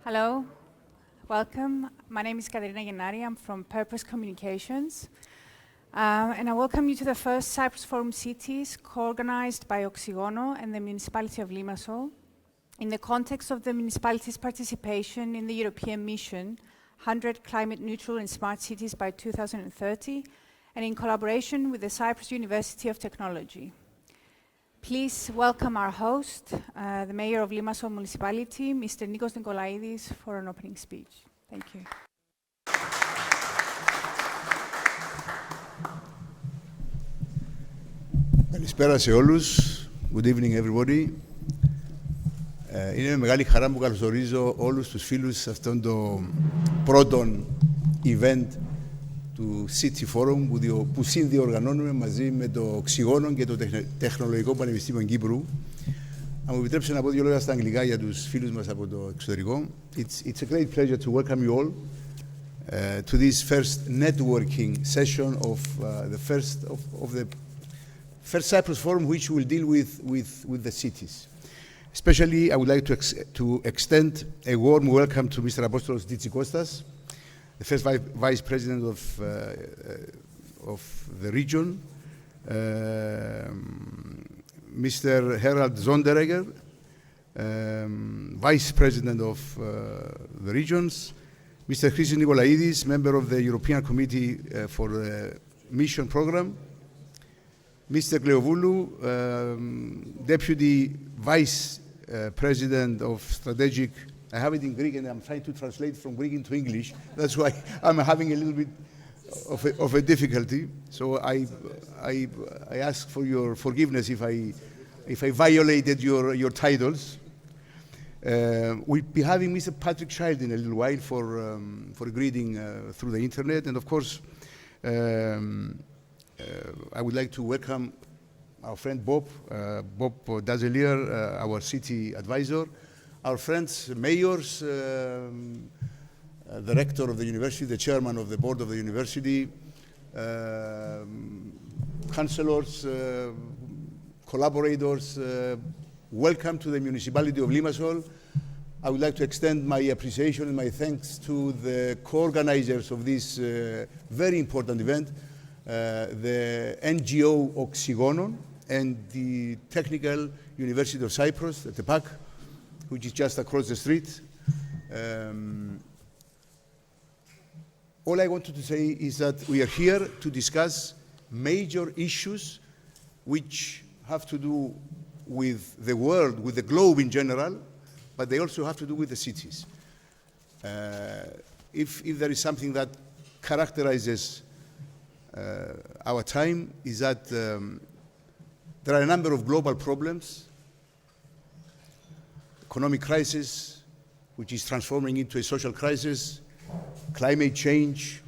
Hello, welcome. My name is Katerina Yennari. I'm from Purpose Communications. And I welcome you to the first Cyprus Forum Cities co-organized by Oxygono and the Municipality of Limassol in the context of the municipality's participation in the European mission 100 Climate Neutral and Smart Cities by 2030 and in collaboration with the Cyprus University of Technology. Please welcome our host, the Mayor of Limassol Municipality, Mr. Nicos Nicolaides, for an opening speech. Thank you. Καλησπέρα σε όλους. Good evening, everybody. Είναι με μεγάλη χαρά που καλωσορίζω όλους τους φίλους σε αυτόν τον πρώτον event του City Forum που συνδιοργανώνουμε μαζί με το Οξυγόνο και το Τεχνολογικό Πανεπιστήμιο Κύπρου. Αν μου επιτρέψετε να πω δύο λόγια στα αγγλικά για τους φίλους μας από το εξωτερικό. It's a great pleasure to welcome you all to this first networking session of the first Cyprus Forum, which will deal with the cities. Especially, I would like to extend a warm welcome to Mr. Apostolos Tzitzikostas, the first Vice President of the region, Mr. Harald Sonderegger, Vice President of the regions, Mr. Chrysses Nicolaides, member of the European Committee for the Mission Program, Mr. Kleovoulou, Deputy Vice President of Strategic. I have it in Greek and I'm trying to translate from Greek into English. That's why I'm having a little bit of a difficulty. So I ask for your forgiveness if I violated your titles. We'll be having Mr. Patrick Child in a little while for a greeting through the internet. And of course, I would like to welcome our friend Bob Hadjilyra, our city advisor, our friends, mayors, the rector of the university, the chairman of the board of the university, councillors, collaborators, welcome to the Municipality of Limassol. I would like to extend my appreciation and my thanks to the co-organizers of this very important event, the NGO Oxygono and the Technical University of Cyprus, at the PAC, which is just across the street. All I wanted to say is that we are here to discuss major issues which have to do with the world, with the globe in general, but they also have to do with the cities. If there is something that characterizes our time, is that there are a number of global problems. Economic crisis, which is transforming into a social crisis, climate change.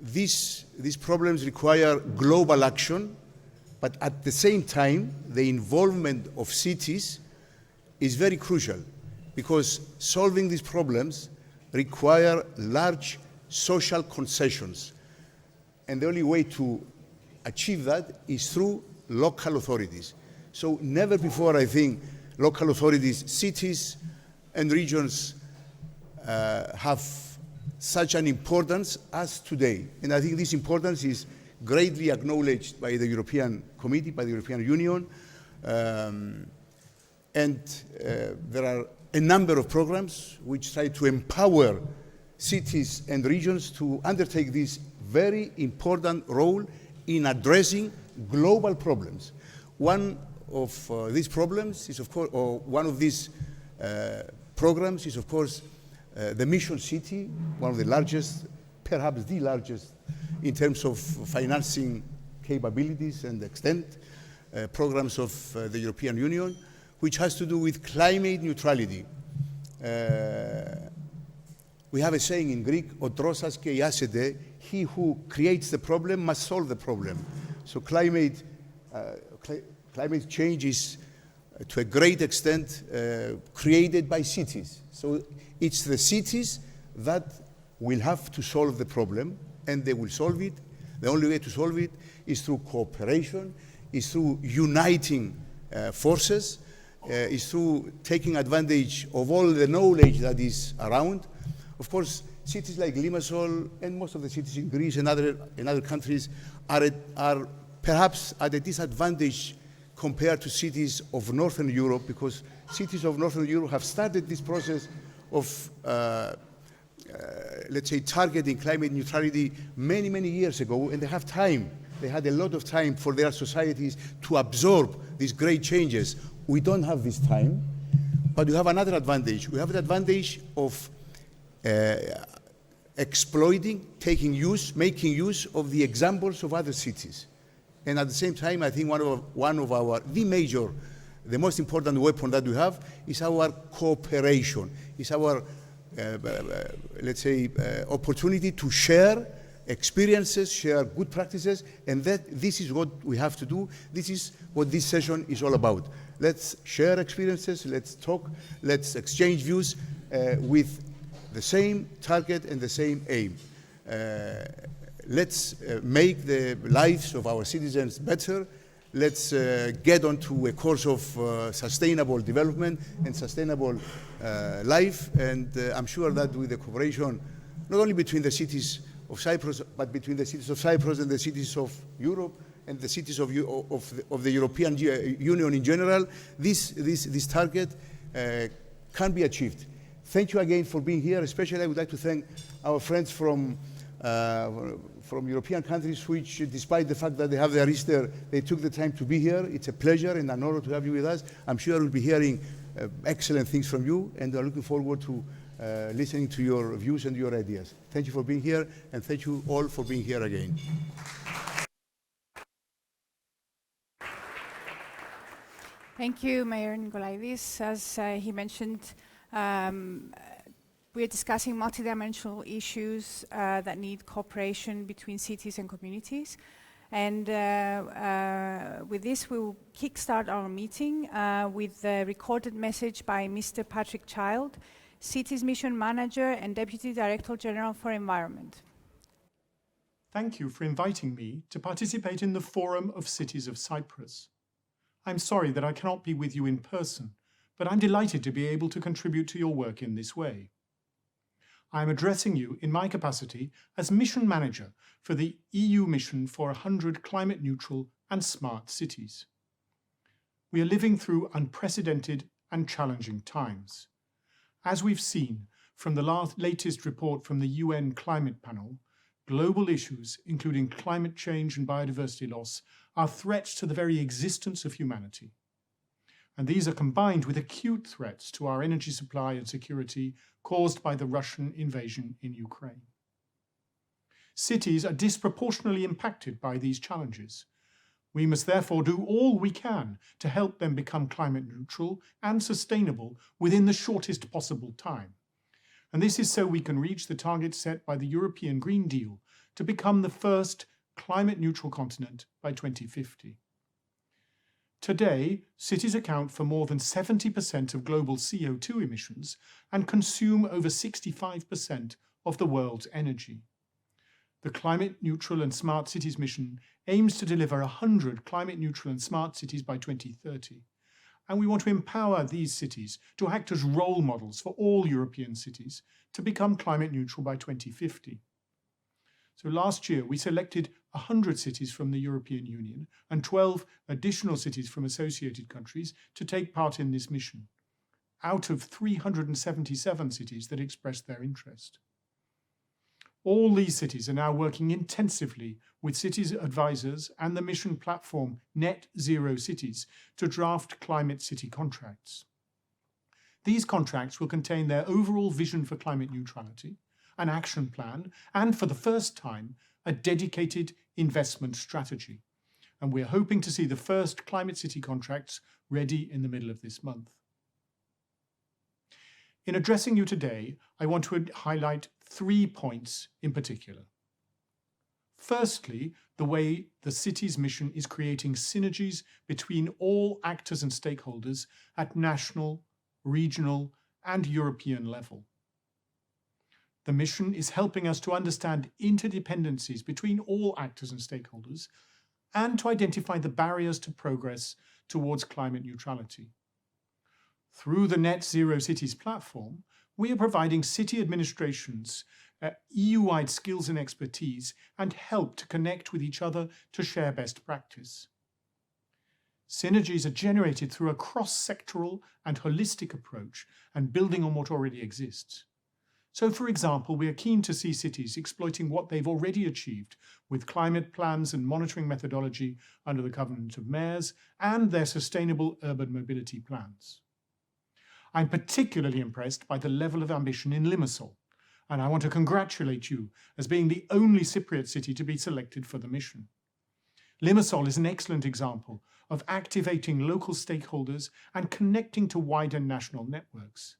These problems require global action, but at the same time, the involvement of cities is very crucial because solving these problems require large social concessions. And the only way to achieve that is through local authorities. So never before, I think, local authorities, cities and regions have such an importance as today. And I think this importance is greatly acknowledged by the European Committee, by the European Union. And there are a number of programs which try to empower cities and regions to undertake this very important role in addressing global problems. One of these problems is, of course, or one of these programs is, of course, the Mission City, one of the largest, perhaps the largest, in terms of financing capabilities and extent, programs of the European Union, which has to do with climate neutrality. We have a saying in Greek, "Ο τρόσας και ιάσεται," he who creates the problem must solve the problem. So climate change is, to a great extent, created by cities. So it's the cities that will have to solve the problem, and they will solve it. The only way to solve it is through cooperation, is through uniting forces, is through taking advantage of all the knowledge that is around. Of course, cities like Limassol and most of the cities in Greece and other countries are perhaps at a disadvantage compared to cities of Northern Europe, because cities of Northern Europe have started this process of, let's say, targeting climate neutrality many, many years ago, and they have time. They had a lot of time for their societies to absorb these great changes. We don't have this time, but we have another advantage. We have the advantage of exploiting, making use of the examples of other cities. And at the same time, I think the most important weapon that we have is our cooperation, is our, let's say, opportunity to share experiences, share good practices, and this is what we have to do. This is what this session is all about. Let's share experiences, let's talk, let's exchange views with the same target and the same aim. Let's make the lives of our citizens better. Let's get onto a course of sustainable development and sustainable life. And I'm sure that with the cooperation, not only between the cities of Cyprus, but between the cities of Cyprus and the cities of Europe and the cities of the European Union in general, this target can be achieved. Thank you again for being here. Especially, I would like to thank our friends from European countries, which, despite the fact that they have their Easter, they took the time to be here. It's a pleasure and an honor to have you with us. I'm sure we'll be hearing excellent things from you, and we're looking forward to listening to your views and your ideas. Thank you for being here, and thank you all for being here again. Thank you, Mayor Nicolaides. As he mentioned, we are discussing multidimensional issues that need cooperation between cities and communities. And with this, we will kickstart our meeting with a recorded message by Mr. Patrick Child, Cities Mission Manager and Deputy Director General for Environment. Thank you for inviting me to participate in the Forum of Cities of Cyprus. I'm sorry that I cannot be with you in person, but I'm delighted to be able to contribute to your work in this way. I am addressing you in my capacity as Mission Manager for the EU Mission for 100 Climate-Neutral and Smart Cities. We are living through unprecedented and challenging times. As we've seen from the latest report from the UN Climate Panel, global issues, including climate change and biodiversity loss, are threats to the very existence of humanity. And these are combined with acute threats to our energy supply and security caused by the Russian invasion in Ukraine. Cities are disproportionately impacted by these challenges. We must therefore do all we can to help them become climate neutral and sustainable within the shortest possible time. And this is so we can reach the target set by the European Green Deal to become the first climate neutral continent by 2050. Today, cities account for more than 70% of global CO2 emissions and consume over 65% of the world's energy. The Climate Neutral and Smart Cities mission aims to deliver 100 climate neutral and smart cities by 2030. And we want to empower these cities to act as role models for all European cities to become climate neutral by 2050. So last year, we selected 100 cities from the European Union and 12 additional cities from associated countries to take part in this mission, out of 377 cities that expressed their interest. All these cities are now working intensively with cities advisors and the mission platform Net Zero Cities to draft climate city contracts. These contracts will contain their overall vision for climate neutrality, an action plan, and for the first time, a dedicated investment strategy. And we're hoping to see the first climate city contracts ready in the middle of this month. In addressing you today, I want to highlight 3 points in particular. Firstly, the way the city's mission is creating synergies between all actors and stakeholders at national, regional, and European level. The mission is helping us to understand interdependencies between all actors and stakeholders and to identify the barriers to progress towards climate neutrality. Through the Net Zero Cities platform, we are providing city administrations EU-wide skills and expertise and help to connect with each other to share best practice. Synergies are generated through a cross-sectoral and holistic approach and building on what already exists. So, for example, we are keen to see cities exploiting what they've already achieved with climate plans and monitoring methodology under the Covenant of Mayors and their sustainable urban mobility plans. I'm particularly impressed by the level of ambition in Limassol, and I want to congratulate you as being the only Cypriot city to be selected for the mission. Limassol is an excellent example of activating local stakeholders and connecting to wider national networks.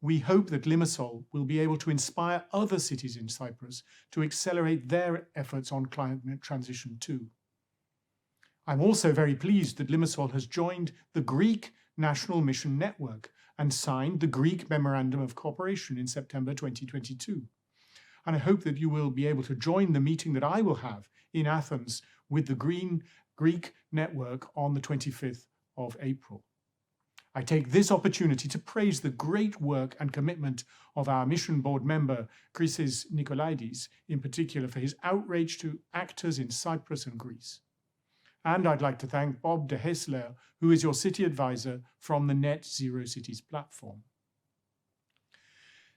We hope that Limassol will be able to inspire other cities in Cyprus to accelerate their efforts on climate transition too. I'm also very pleased that Limassol has joined the Greek National Mission Network and signed the Greek Memorandum of Cooperation in September 2022. And I hope that you will be able to join the meeting that I will have in Athens with the Greek network on the 25th of April. I take this opportunity to praise the great work and commitment of our mission board member, Chrysses Nicolaides, in particular for his outreach to actors in Cyprus and Greece. And I'd like to thank Bob de Hessler, who is your city advisor from the Net Zero Cities platform.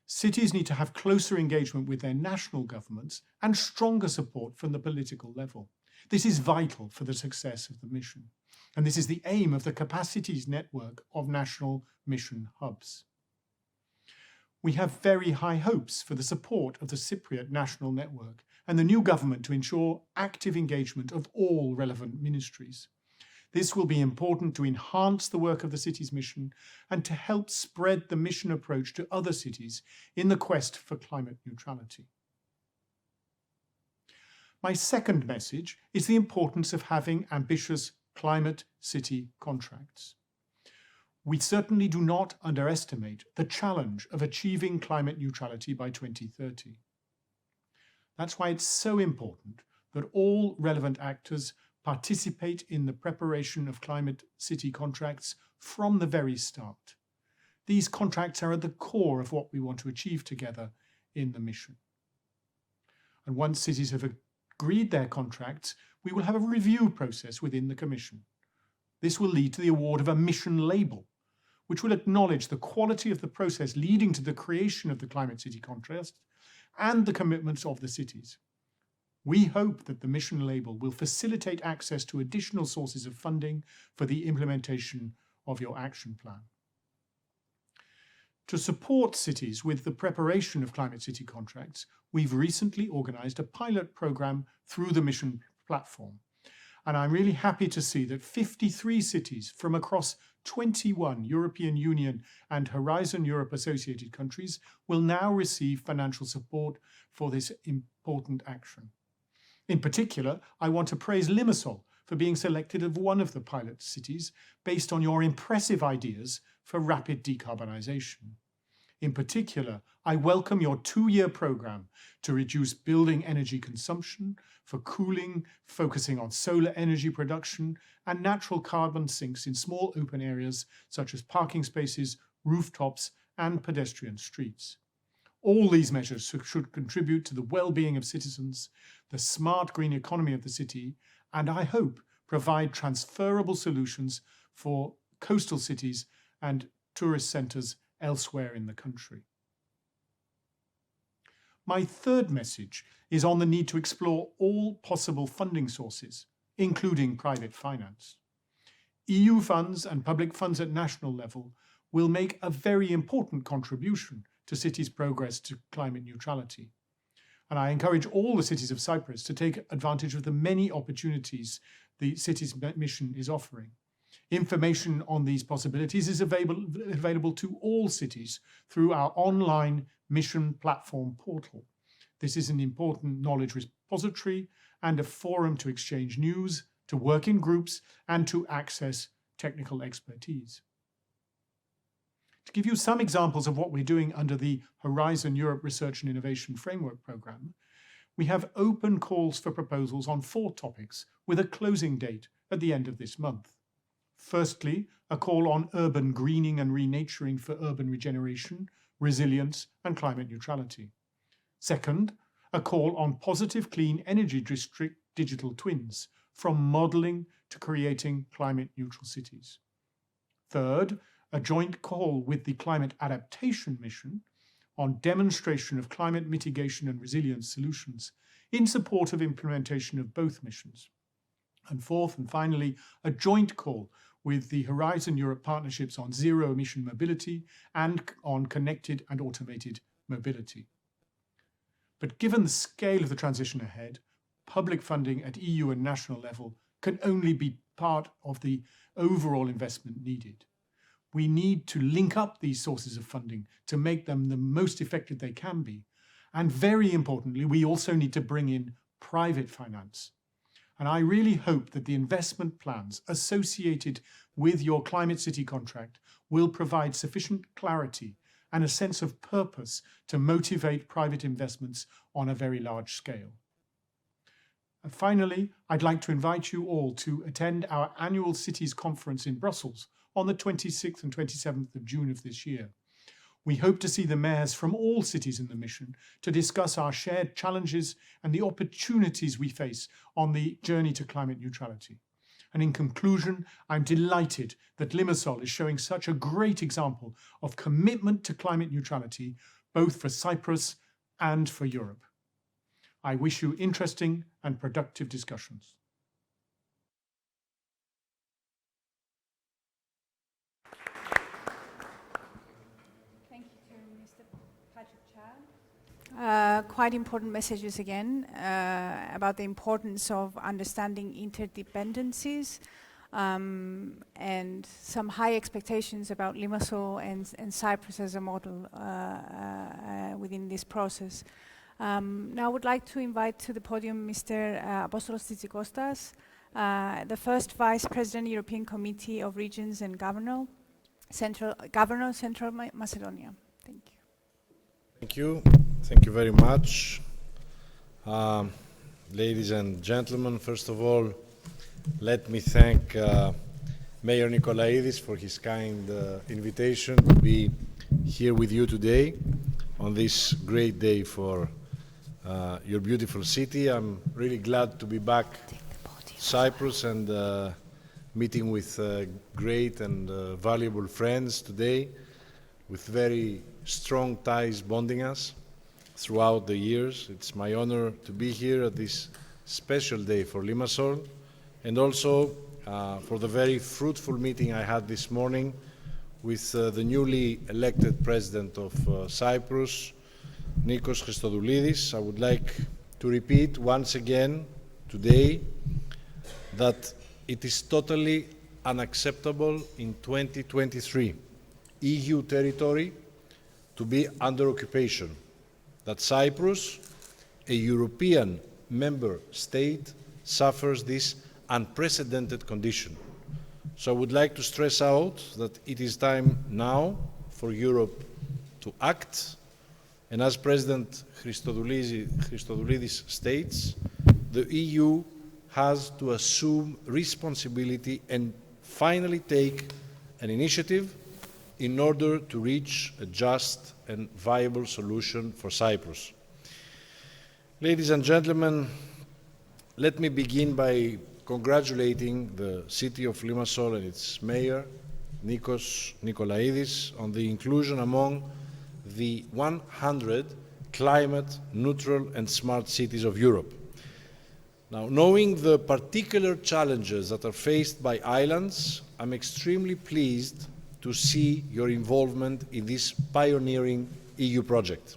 Cities need to have closer engagement with their national governments and stronger support from the political level. This is vital for the success of the mission. And this is the aim of the Capacities Network of National Mission Hubs. We have very high hopes for the support of the Cypriot National Network and the new government to ensure active engagement of all relevant ministries. This will be important to enhance the work of the city's mission and to help spread the mission approach to other cities in the quest for climate neutrality. My second message is the importance of having ambitious climate city contracts. We certainly do not underestimate the challenge of achieving climate neutrality by 2030. That's why it's so important that all relevant actors participate in the preparation of climate city contracts from the very start. These contracts are at the core of what we want to achieve together in the mission. And once cities have agreed their contracts, we will have a review process within the Commission. This will lead to the award of a mission label, which will acknowledge the quality of the process leading to the creation of the climate city contract and the commitments of the cities. We hope that the mission label will facilitate access to additional sources of funding for the implementation of your action plan. To support cities with the preparation of climate city contracts, we've recently organised a pilot programme through the mission platform. And I'm really happy to see that 53 cities from across 21 European Union and Horizon Europe associated countries will now receive financial support for this important action. In particular, I want to praise Limassol for being selected as one of the pilot cities based on your impressive ideas for rapid decarbonisation. In particular, I welcome your 2-year programme to reduce building energy consumption, for cooling, focusing on solar energy production, and natural carbon sinks in small open areas such as parking spaces, rooftops, and pedestrian streets. All these measures should contribute to the well-being of citizens, the smart green economy of the city, and I hope provide transferable solutions for coastal cities and tourist centres elsewhere in the country. My third message is on the need to explore all possible funding sources, including private finance. EU funds and public funds at national level will make a very important contribution to cities' progress to climate neutrality. And I encourage all the cities of Cyprus to take advantage of the many opportunities the city's mission is offering. Information on these possibilities is available to all cities through our online mission platform portal. This is an important knowledge repository and a forum to exchange news, to work in groups, and to access technical expertise. To give you some examples of what we're doing under the Horizon Europe Research and Innovation Framework Programme, we have open calls for proposals on 4 topics with a closing date at the end of this month. Firstly, a call on urban greening and renaturing for urban regeneration, resilience, and climate neutrality. Second, a call on positive clean energy district digital twins, from modelling to creating climate neutral cities. Third, a joint call with the Climate Adaptation Mission on demonstration of climate mitigation and resilience solutions in support of implementation of both missions. And fourth and finally, a joint call with the Horizon Europe partnerships on zero emission mobility and on connected and automated mobility. But given the scale of the transition ahead, public funding at EU and national level can only be part of the overall investment needed. We need to link up these sources of funding to make them the most effective they can be. And very importantly, we also need to bring in private finance. And I really hope that the investment plans associated with your Climate City contract will provide sufficient clarity and a sense of purpose to motivate private investments on a very large scale. And finally, I'd like to invite you all to attend our annual Cities Conference in Brussels on the 26th and 27th of June of this year. We hope to see the mayors from all cities in the mission to discuss our shared challenges and the opportunities we face on the journey to climate neutrality. And in conclusion, I'm delighted that Limassol is showing such a great example of commitment to climate neutrality, both for Cyprus and for Europe. I wish you interesting and productive discussions. Quite important messages again about the importance of understanding interdependencies and some high expectations about Limassol and Cyprus as a model within this process. Now I would like to invite to the podium Mr. Apostolos Tzitzikostas, the first Vice President, European Committee of Regions and Governor, Central Macedonia. Thank you. Thank you. Thank you very much. Ladies and gentlemen, first of all, let me thank Mayor Nicolaides for his kind invitation to be here with you today on this great day for your beautiful city. I'm really glad to be back in Cyprus and meeting with great and valuable friends today with very strong ties bonding us throughout the years. It's my honor to be here at this special day for Limassol and also for the very fruitful meeting I had this morning with the newly elected president of Cyprus, Nicos Christodoulidis. I would like to repeat once again today that it is totally unacceptable in 2023 EU territory to be under occupation, that Cyprus, a European member state, suffers this unprecedented condition. So I would like to stress out that it is time now for Europe to act, and as President Christodoulidis states, the EU has to assume responsibility and finally take an initiative in order to reach a just and viable solution for Cyprus. Ladies and gentlemen, let me begin by congratulating the city of Limassol and its mayor, Nicos Nicolaides, on the inclusion among the 100 climate neutral and smart cities of Europe. Now, knowing the particular challenges that are faced by islands, I'm extremely pleased to see your involvement in this pioneering EU project.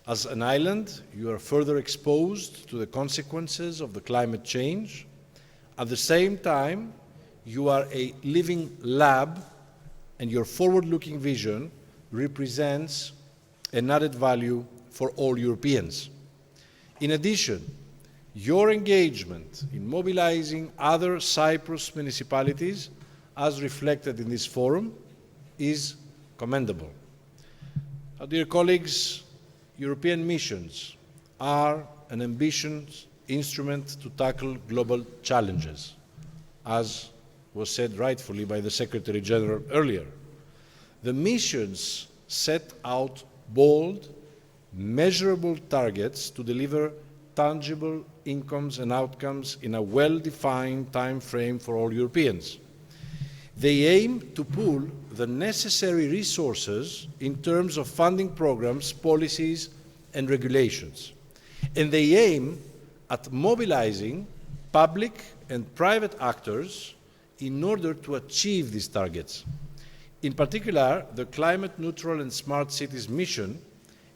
As an island, you are further exposed to the consequences of the climate change. At the same time, you are a living lab, and your forward-looking vision represents an added value for all Europeans. In addition, your engagement in mobilizing other Cyprus municipalities, as reflected in this forum, is commendable. Now, dear colleagues, European missions are an ambitious instrument to tackle global challenges, as was said rightfully by the Secretary General earlier. The missions set out bold, measurable targets to deliver tangible incomes and outcomes in a well-defined time frame for all Europeans. They aim to pool the necessary resources in terms of funding programs, policies, and regulations. And they aim at mobilizing public and private actors in order to achieve these targets. In particular, the Climate Neutral and Smart Cities mission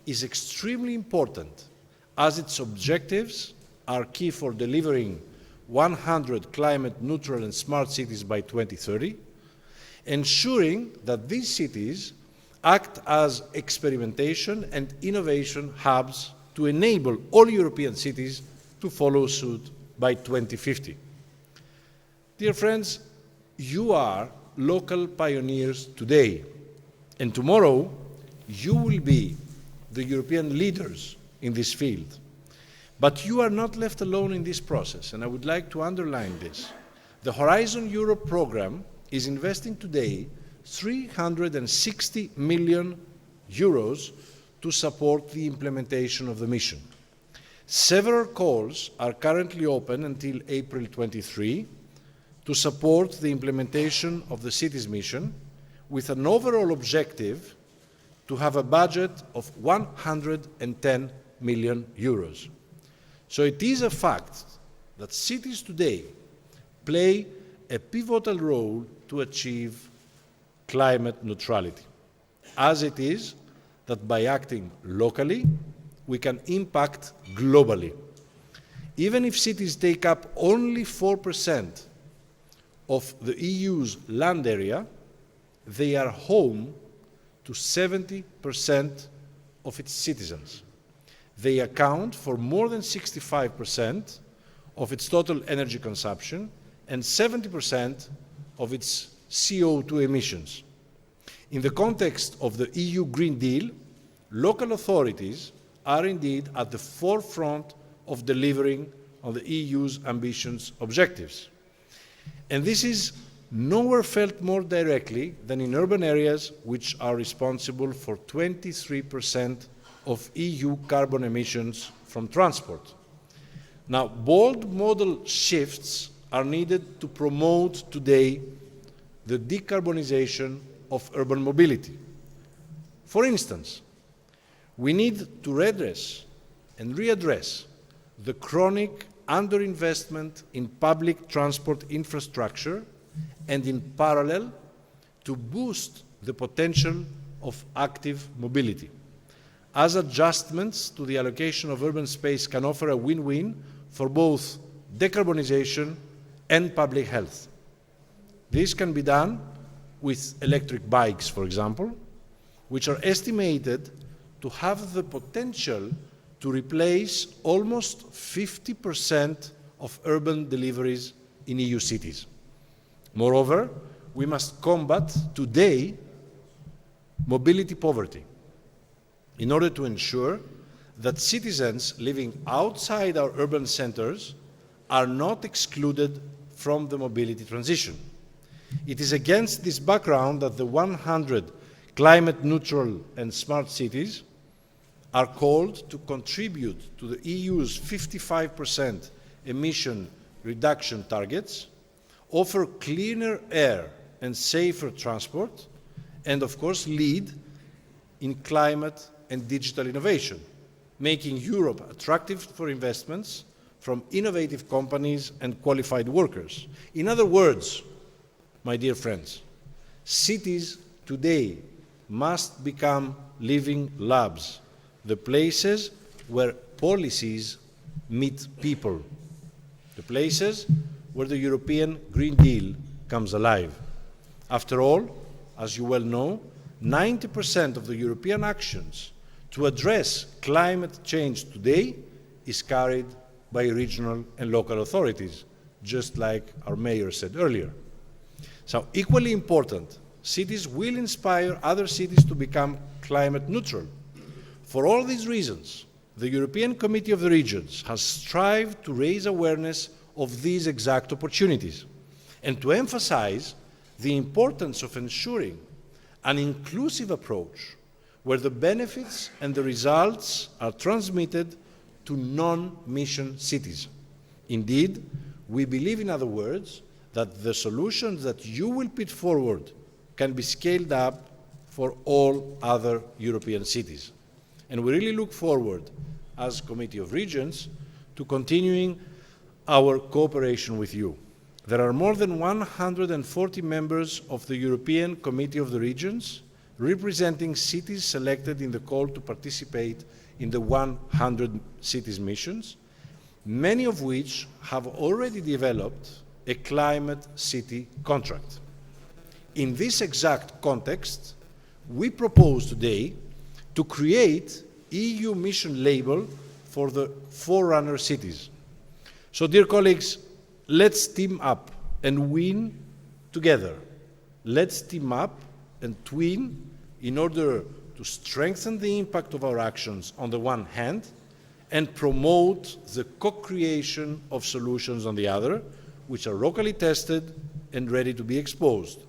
is extremely important as its objectives are key for delivering 100 climate neutral and smart cities by 2030, ensuring that these cities act as experimentation and innovation hubs to enable all European cities to follow suit by 2050. Dear friends, you are local pioneers today, and tomorrow you will be the European leaders in this field. But you are not left alone in this process, and I would like to underline this. The Horizon Europe program is investing today 360 million euros to support the implementation of the mission. Several calls are currently open until April 23 to support the implementation of the cities mission with an overall objective to have a budget of 110 million euros. So it is a fact that cities today play a pivotal role to achieve climate neutrality, as it is that by acting locally, we can impact globally. Even if cities take up only 4% of the EU's land area, they are home to 70% of its citizens. They account for more than 65% of its total energy consumption and 70% of its CO2 emissions. In the context of the EU Green Deal, local authorities are indeed at the forefront of delivering on the EU's ambitious objectives. And this is nowhere felt more directly than in urban areas, which are responsible for 23% of EU carbon emissions from transport. Now, bold model shifts are needed to promote today the decarbonization of urban mobility. For instance, we need to redress and readdress the chronic underinvestment in public transport infrastructure and in parallel to boost the potential of active mobility, as adjustments to the allocation of urban space can offer a win-win for both decarbonization and public health. This can be done with electric bikes, for example, which are estimated to have the potential to replace almost 50% of urban deliveries in EU cities. Moreover, we must combat today mobility poverty in order to ensure that citizens living outside our urban centers are not excluded from the mobility transition. It is against this background that the 100 climate neutral and smart cities are called to contribute to the EU's 55% emission reduction targets, offer cleaner air and safer transport, and of course lead in climate and digital innovation, making Europe attractive for investments from innovative companies and qualified workers. In other words, my dear friends, cities today must become living labs, the places where policies meet people, the places where the European Green Deal comes alive. After all, as you well know, 90% of the European actions to address climate change today is carried by regional and local authorities, just like our mayor said earlier. So, equally important, cities will inspire other cities to become climate neutral. For all these reasons, the European Committee of the Regions has strived to raise awareness of these exact opportunities. and to emphasize the importance of ensuring an inclusive approach where the benefits and the results are transmitted to non-mission cities. Indeed, we believe, in other words, that the solutions that you will put forward can be scaled up for all other European cities. And we really look forward, as Committee of Regions, to continuing our cooperation with you. There are more than 140 members of the European Committee of the Regions, representing cities selected in the call to participate in the 100 cities missions, many of which have already developed a climate city contract. In this exact context, we propose today to create EU mission label for the forerunner cities. So, dear colleagues, let's team up and win together. Let's team up and twin in order to strengthen the impact of our actions on the one hand and promote the co-creation of solutions on the other, which are locally tested and ready to be exposed.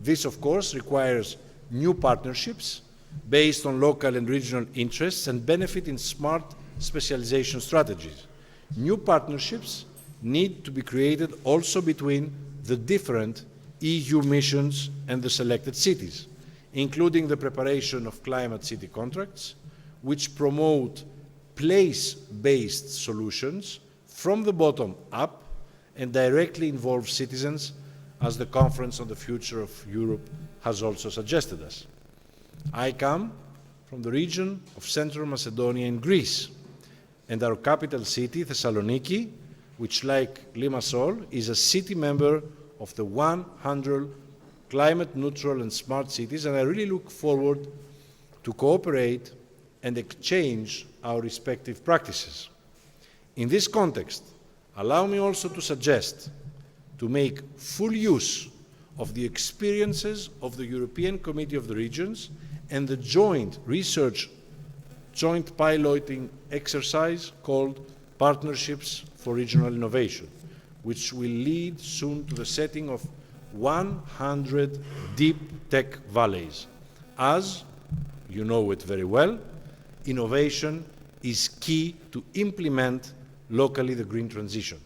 This, of course, requires new partnerships based on local and regional interests and benefit in smart specialization strategies. New partnerships need to be created also between the different EU missions and the selected cities, including the preparation of climate city contracts, which promote place-based solutions from the bottom up and directly involve citizens, as the Conference on the Future of Europe has also suggested us. I come from the region of Central Macedonia in Greece, and our capital city, Thessaloniki, which, like Limassol, is a city member of the 100 climate neutral and smart cities, and I really look forward to cooperate and exchange our respective practices. In this context, allow me also to suggest to make full use of the experiences of the European Committee of the Regions and the joint piloting exercise called Partnerships for Regional Innovation, which will lead soon to the setting of 100 deep tech valleys. As you know it very well, innovation is key to implement locally the green transition.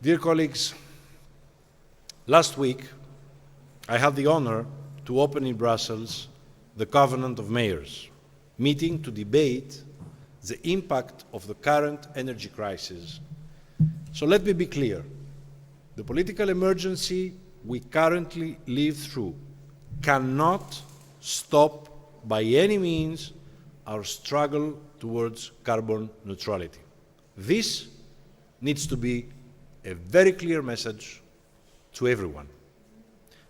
Dear colleagues, last week I had the honor to open in Brussels the Covenant of Mayors, meeting to debate the impact of the current energy crisis. So let me be clear. The political emergency we currently live through cannot stop by any means our struggle towards carbon neutrality. This needs to be a very clear message to everyone.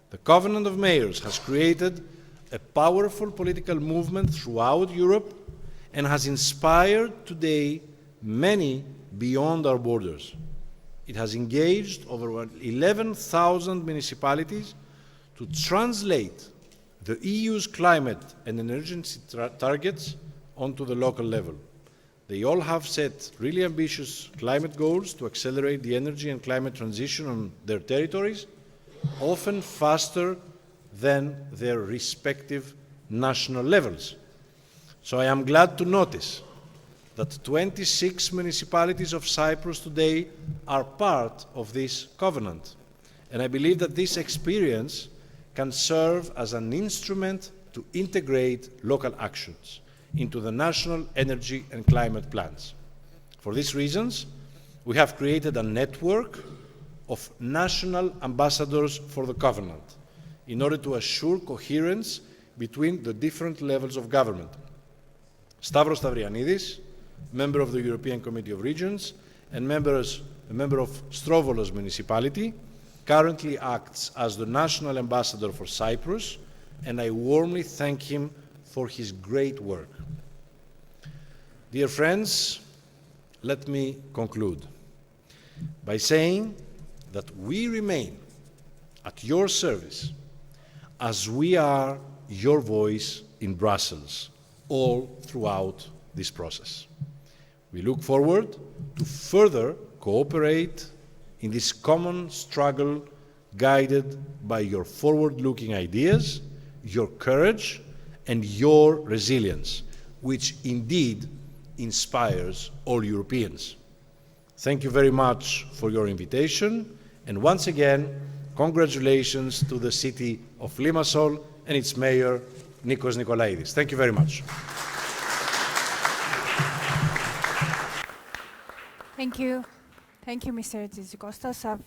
The Covenant of Mayors has created a powerful political movement throughout Europe and has inspired today many beyond our borders. It has engaged over 11,000 municipalities to translate the EU's climate and energy targets onto the local level. They all have set really ambitious climate goals to accelerate the energy and climate transition on their territories, often faster than their respective national levels. So I am glad to notice that 26 municipalities of Cyprus today are part of this covenant. And I believe that this experience can serve as an instrument to integrate local actions into the national energy and climate plans. For these reasons, we have created a network of national ambassadors for the covenant in order to assure coherence between the different levels of government. Stavros Stavrianidis, member of the European Committee of Regions and a member of Strovoulos Municipality, currently acts as the national ambassador for Cyprus, and I warmly thank him for his great work. Dear friends, let me conclude by saying that we remain at your service as we are your voice in Brussels all throughout this process. We look forward to further cooperate in this common struggle guided by your forward-looking ideas, your courage, and your resilience, which indeed inspires all Europeans. Thank you very much for your invitation, and once again, congratulations to the city of Limassol and its mayor, Chrysses Nicolaides. Thank you very much. Thank you. Thank you, Mr. Tzitzikostas. I've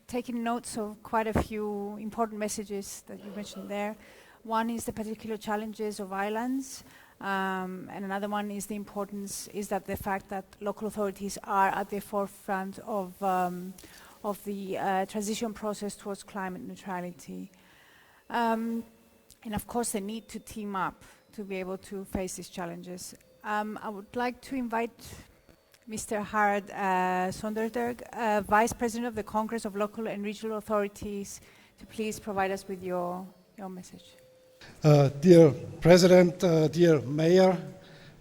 taken notes of quite a few important messages that you mentioned there. One is the particular challenges of islands, and another one is the fact that local authorities are at the forefront of the transition process towards climate neutrality. And of course, the need to team up to be able to face these challenges. I would like to invite Mr. Harald Sonderegger, Vice President of the Congress of Local and Regional Authorities, to please provide us with your message. Dear President, dear Mayor,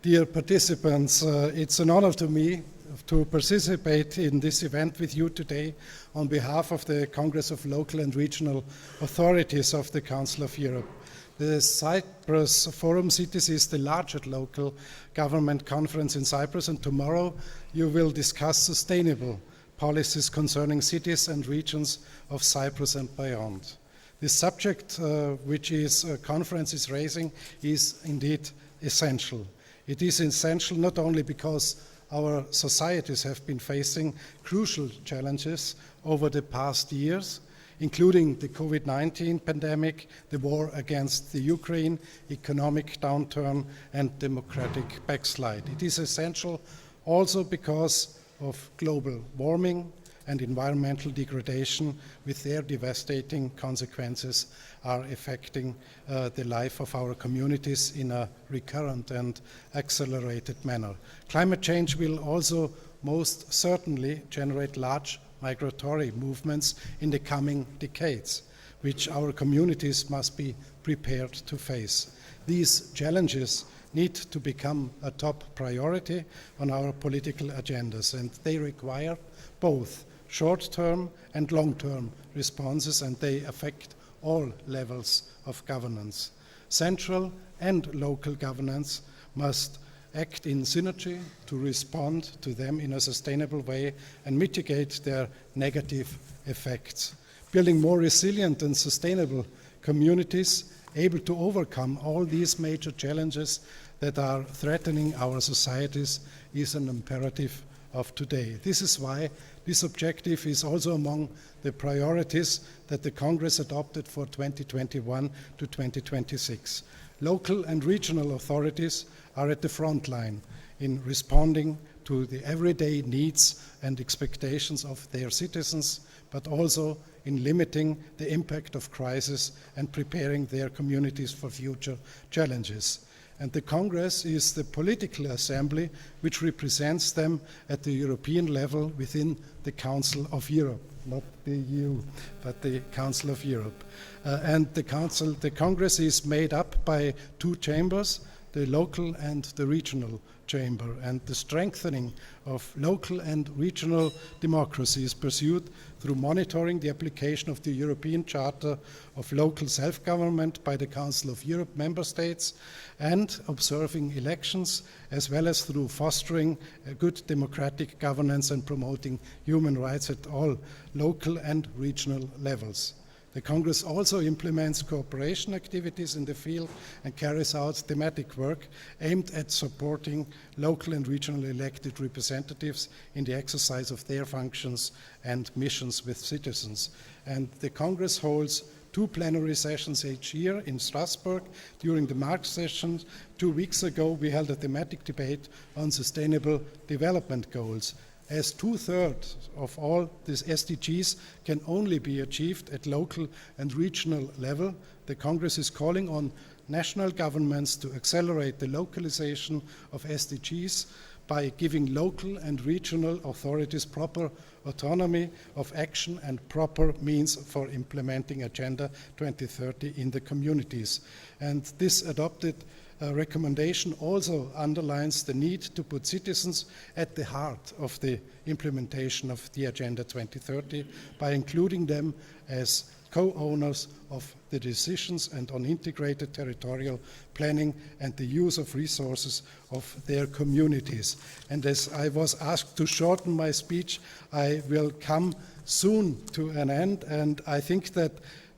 dear participants, it's an honor to me to participate in this event with you today on behalf of the Congress of Local and Regional Authorities of the Council of Europe. The Cyprus Forum Cities is the largest local government conference in Cyprus, and tomorrow you will discuss sustainable policies concerning cities and regions of Cyprus and beyond. The subject which this conference is raising is indeed essential. It is essential not only because our societies have been facing crucial challenges over the past years, including the COVID-19 pandemic, the war against the Ukraine, economic downturn, and democratic backslide. It is essential also because of global warming and environmental degradation, with their devastating consequences, are affecting the life of our communities in a recurrent and accelerated manner. Climate change will also most certainly generate large migratory movements in the coming decades, which our communities must be prepared to face. These challenges need to become a top priority on our political agendas, and they require both short-term and long-term responses, and they affect all levels of governance. Central and local governance must act in synergy to respond to them in a sustainable way and mitigate their negative effects. Building more resilient and sustainable communities able to overcome all these major challenges that are threatening our societies is an imperative of today. This is why this objective is also among the priorities that the Congress adopted for 2021 to 2026. Local and regional authorities are at the front line in responding to the everyday needs and expectations of their citizens, but also in limiting the impact of crisis and preparing their communities for future challenges. And the Congress is the political assembly which represents them at the European level within the Council of Europe, not the EU, but the Council of Europe. And the Congress is made up by two chambers, the local and the regional chamber, and the strengthening of local and regional democracy is pursued through monitoring the application of the European Charter of Local Self-Government by the Council of Europe member states and observing elections, as well as through fostering good democratic governance and promoting human rights at all local and regional levels. The Congress also implements cooperation activities in the field and carries out thematic work aimed at supporting local and regional elected representatives in the exercise of their functions and missions with citizens. And the Congress holds 2 plenary sessions each year in Strasbourg. During the March sessions 2 weeks ago, we held a thematic debate on sustainable development goals. As 2/3 of all these SDGs can only be achieved at local and regional level, the Congress is calling on national governments to accelerate the localization of SDGs by giving local and regional authorities proper autonomy of action and proper means for implementing Agenda 2030 in the communities. And this adopted recommendation also underlines the need to put citizens at the heart of the implementation of the Agenda 2030 by including them as co-owners of the decisions and on integrated territorial planning and the use of resources of their communities. And as I was asked to shorten my speech, I will come soon to an end, and I think that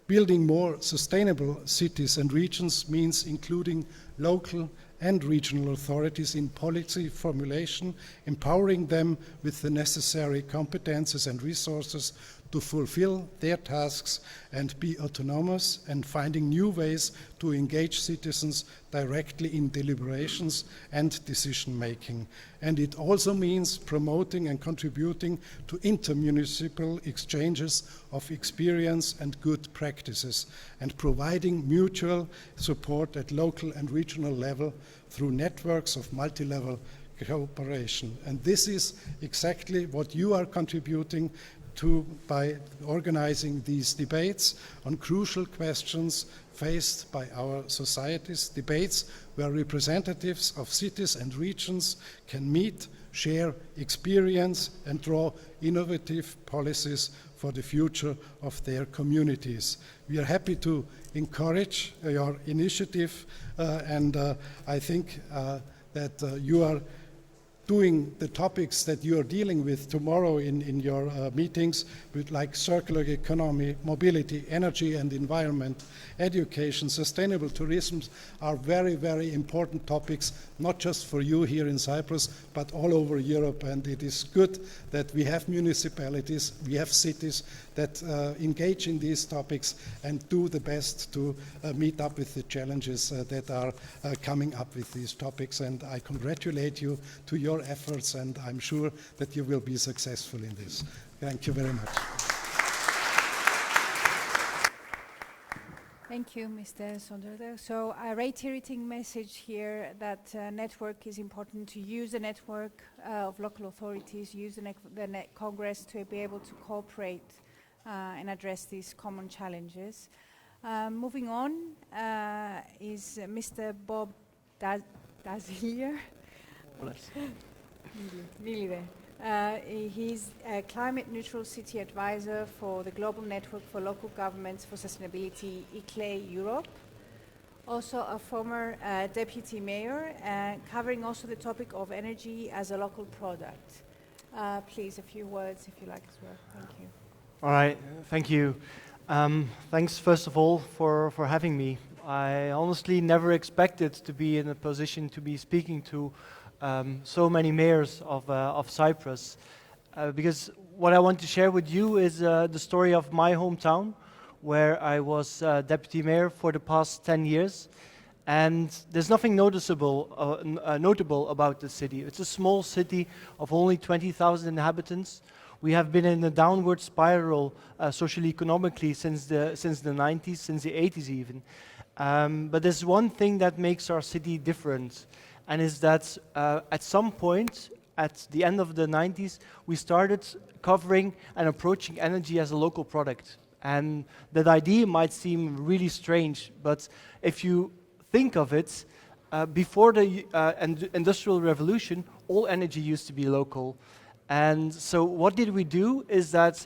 building more sustainable cities and regions means including local and regional authorities in policy formulation, empowering them with the necessary competences and resources to fulfill their tasks and be autonomous, and finding new ways to engage citizens directly in deliberations and decision-making. And it also means promoting and contributing to intermunicipal exchanges of experience and good practices, and providing mutual support at local and regional level through networks of multi-level cooperation. And this is exactly what you are contributing to by organizing these debates on crucial questions faced by our societies, debates where representatives of cities and regions can meet, share experience, and draw innovative policies for the future of their communities. We are happy to encourage your initiative, and I think that you are doing the topics that you are dealing with tomorrow in your meetings, with like circular economy, mobility, energy and environment, education, sustainable tourism, are very, very important topics, not just for you here in Cyprus, but all over Europe. And it is good that we have municipalities, we have cities that engage in these topics and do the best to meet up with the challenges that are coming up with these topics. And I congratulate you to your efforts, and I'm sure that you will be successful in this. Thank you very much. Thank you, Mr. Sonderegger. So a reiterating message here that network is important, to use the network of local authorities, use the Congress to be able to cooperate and address these common challenges. Moving on is Mr. Bob Hadjilyra. Nearly there. He's a climate-neutral city advisor for the Global Network for Local Governments for Sustainability, ICLE Europe. Also a former deputy mayor, covering also the topic of energy as a local product. Please, a few words if you like as well. Thank you. All right, thank you. Thanks first of all for having me. I honestly never expected to be in a position to be speaking to so many mayors of Cyprus, because what I want to share with you is the story of my hometown, where I was deputy mayor for the past 10 years. And there's nothing notable about the city. It's a small city of only 20,000 inhabitants. We have been in a downward spiral socially, economically since the 90s, since the 80s even. But there's one thing that makes our city different, and is that at some point, at the end of the 90s, we started covering and approaching energy as a local product. And that idea might seem really strange, but if you think of it, before the Industrial Revolution, all energy used to be local. And so what did we do is that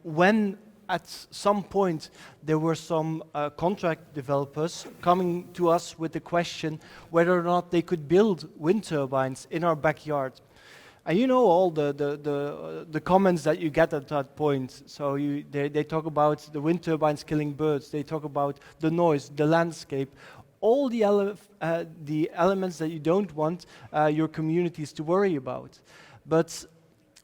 when at some point there were some contract developers coming to us with the question whether or not they could build wind turbines in our backyard. And you know all the comments that you get at that point. So they talk about the wind turbines killing birds, they talk about the noise, the landscape, all the elements that you don't want your communities to worry about. But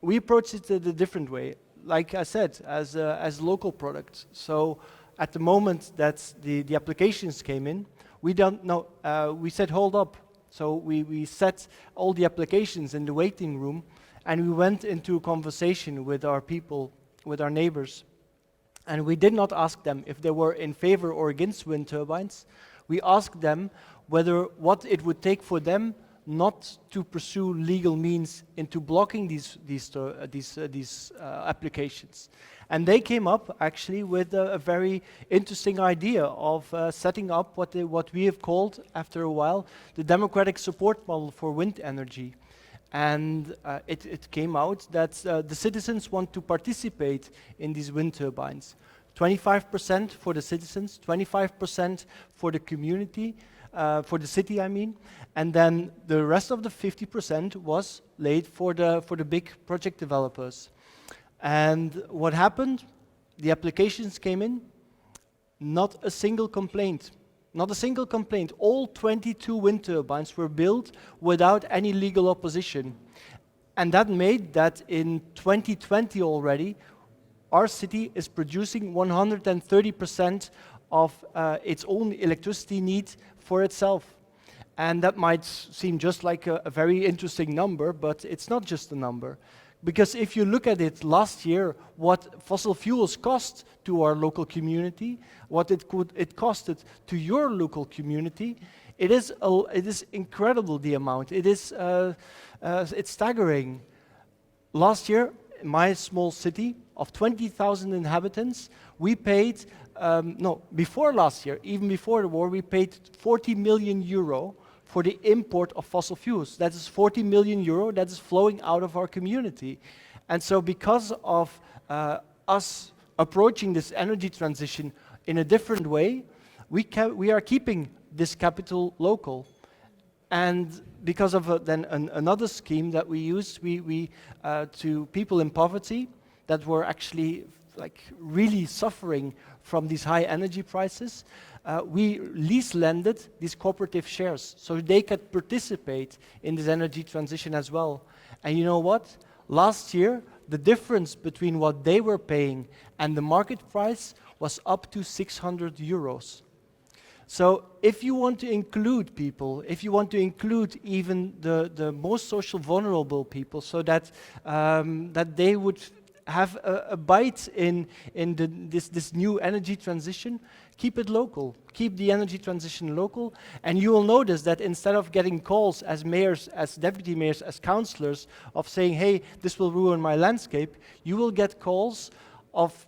we approached it a different way. Like I said, as a local product. So at the moment that the applications came in, we don't know. We said, hold up. So we set all the applications in the waiting room, and we went into a conversation with our people, with our neighbors. And we did not ask them if they were in favor or against wind turbines. We asked them what it would take for them not to pursue legal means into blocking these applications. And they came up actually with a very interesting idea of setting up what we have called, after a while, the democratic support model for wind energy. And it came out that the citizens want to participate in these wind turbines. 25% for the citizens, 25% for the community, for the city, I mean, and then the rest of the 50% was laid for the big project developers. And what happened? The applications came in, not a single complaint. Not a single complaint. All 22 wind turbines were built without any legal opposition. And that made that in 2020 already, our city is producing 130% of its own electricity need for itself. And that might seem just like a very interesting number, but it's not just a number. Because if you look at it last year, what fossil fuels cost to our local community, what it costed to your local community, it is incredible, the amount. It's staggering. Last year, in my small city of 20,000 inhabitants, we paid, before last year, even before the war, we paid 40 million euro for the import of fossil fuels. That is 40 million euro that is flowing out of our community. And so because of us approaching this energy transition in a different way, we are keeping this capital local. And because of then another scheme that we used, we to people in poverty that were actually really suffering from these high energy prices, we lease-lended these cooperative shares so they could participate in this energy transition as well. And you know what? Last year, the difference between what they were paying and the market price was up to 600 euros. So if you want to include people, if you want to include even the most social vulnerable people, so that that they would have a bite in this new energy transition, keep it local. Keep the energy transition local, and you will notice that instead of getting calls as mayors, as deputy mayors, as councillors of saying, hey, this will ruin my landscape, you will get calls of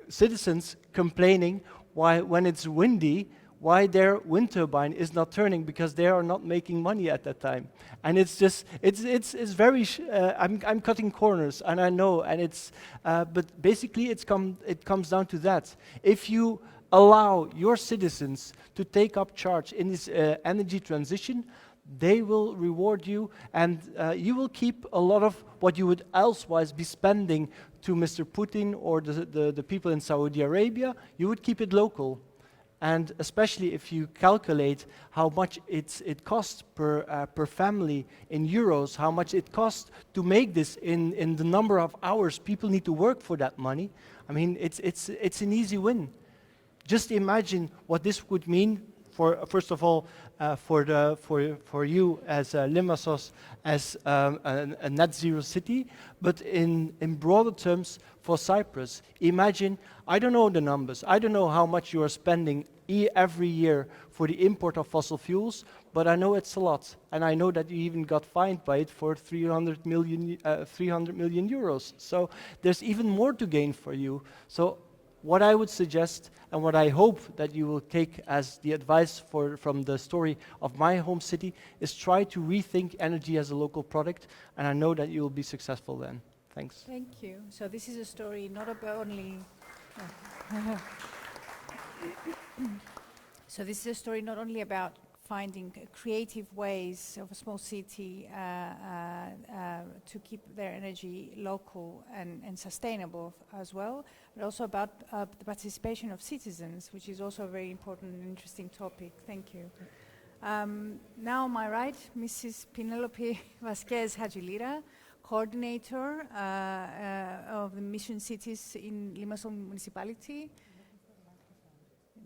citizens complaining why, when it's windy, why their wind turbine is not turning because they are not making money at that time. And it's just, it's very, I'm cutting corners, and I know, and it's, but basically it comes down to that. If you allow your citizens to take up charge in this energy transition, they will reward you, and you will keep a lot of what you would elsewise be spending to Mr. Putin or the people in Saudi Arabia. You would keep it local. And especially if you calculate how much it costs per family in euros, how much it costs to make this in the number of hours people need to work for that money, I mean, it's an easy win. Just imagine what this would mean for, first of all, for you as Limassol, as a net zero city, but in broader terms for Cyprus. Imagine, I don't know the numbers, I don't know how much you are spending every year for the import of fossil fuels, but I know it's a lot, and I know that you even got fined by it for 300 million euros. So there's even more to gain for you. So what I would suggest, and what I hope that you will take as the advice from the story of my home city, is try to rethink energy as a local product, and I know that you will be successful then. Thanks. Thank you. So this is a story not about only... So this is a story not only about finding creative ways of a small city to keep their energy local and sustainable as well, but also about the participation of citizens, which is also a very important and interesting topic. Thank you. Now on my right, Mrs. Penelope Vasquez Hadjilyra, coordinator of the Mission Cities in Limassol Municipality.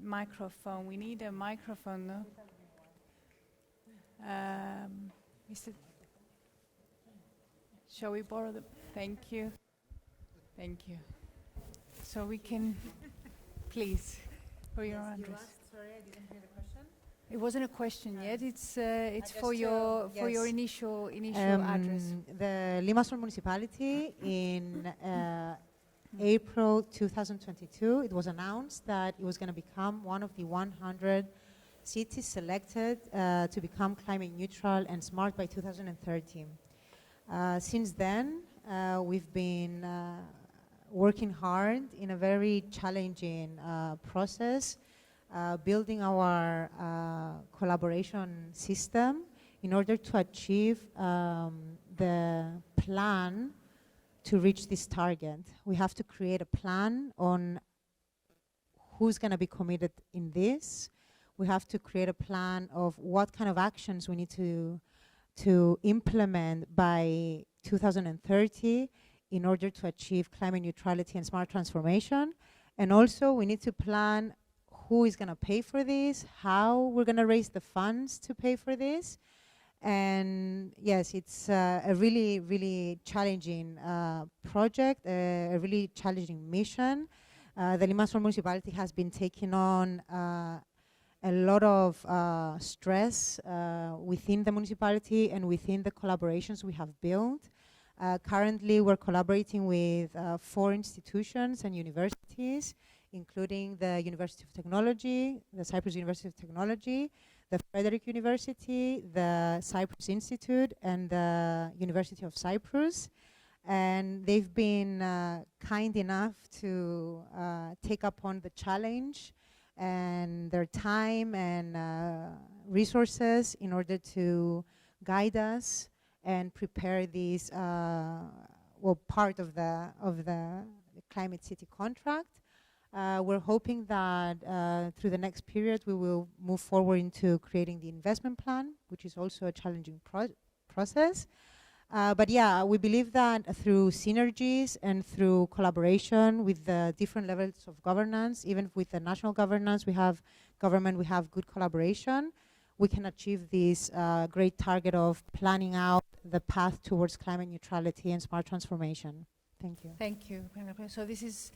Microphone. We need a microphone. No? Mr. Shall we borrow the... Thank you. Thank you. So we can... Please, for your address. Sorry, I didn't hear the question. It wasn't a question yet. It's just, for your yes. initial address. The Limassol Municipality in April 2022, it was announced that it was going to become one of the 100 cities selected to become climate neutral and smart by 2030. Since then, we've been working hard in a very challenging process, building our collaboration system in order to achieve the plan to reach this target. We have to create a plan on who's going to be committed in this. We have to create a plan of what kind of actions we need to implement by 2030 in order to achieve climate neutrality and smart transformation. And also we need to plan who is going to pay for this, how we're going to raise the funds to pay for this. And yes, it's a really, really challenging project, a really challenging mission. The Limassol Municipality has been taking on a lot of stress within the municipality and within the collaborations we have built. Currently, we're collaborating with 4 institutions and universities, including the University of Technology, the Cyprus University of Technology, the Frederick University, the Cyprus Institute, and the University of Cyprus. And they've been kind enough to take upon the challenge and their time and resources in order to guide us and prepare this part of the Climate City contract. We're hoping that through the next period we will move forward into creating the investment plan, which is also a challenging process. But yeah, we believe that through synergies and through collaboration with the different levels of governance, even with the national governance, we have good collaboration, we can achieve this great target of planning out the path towards climate neutrality and smart transformation. Thank you. Thank you, Penelope. So this is,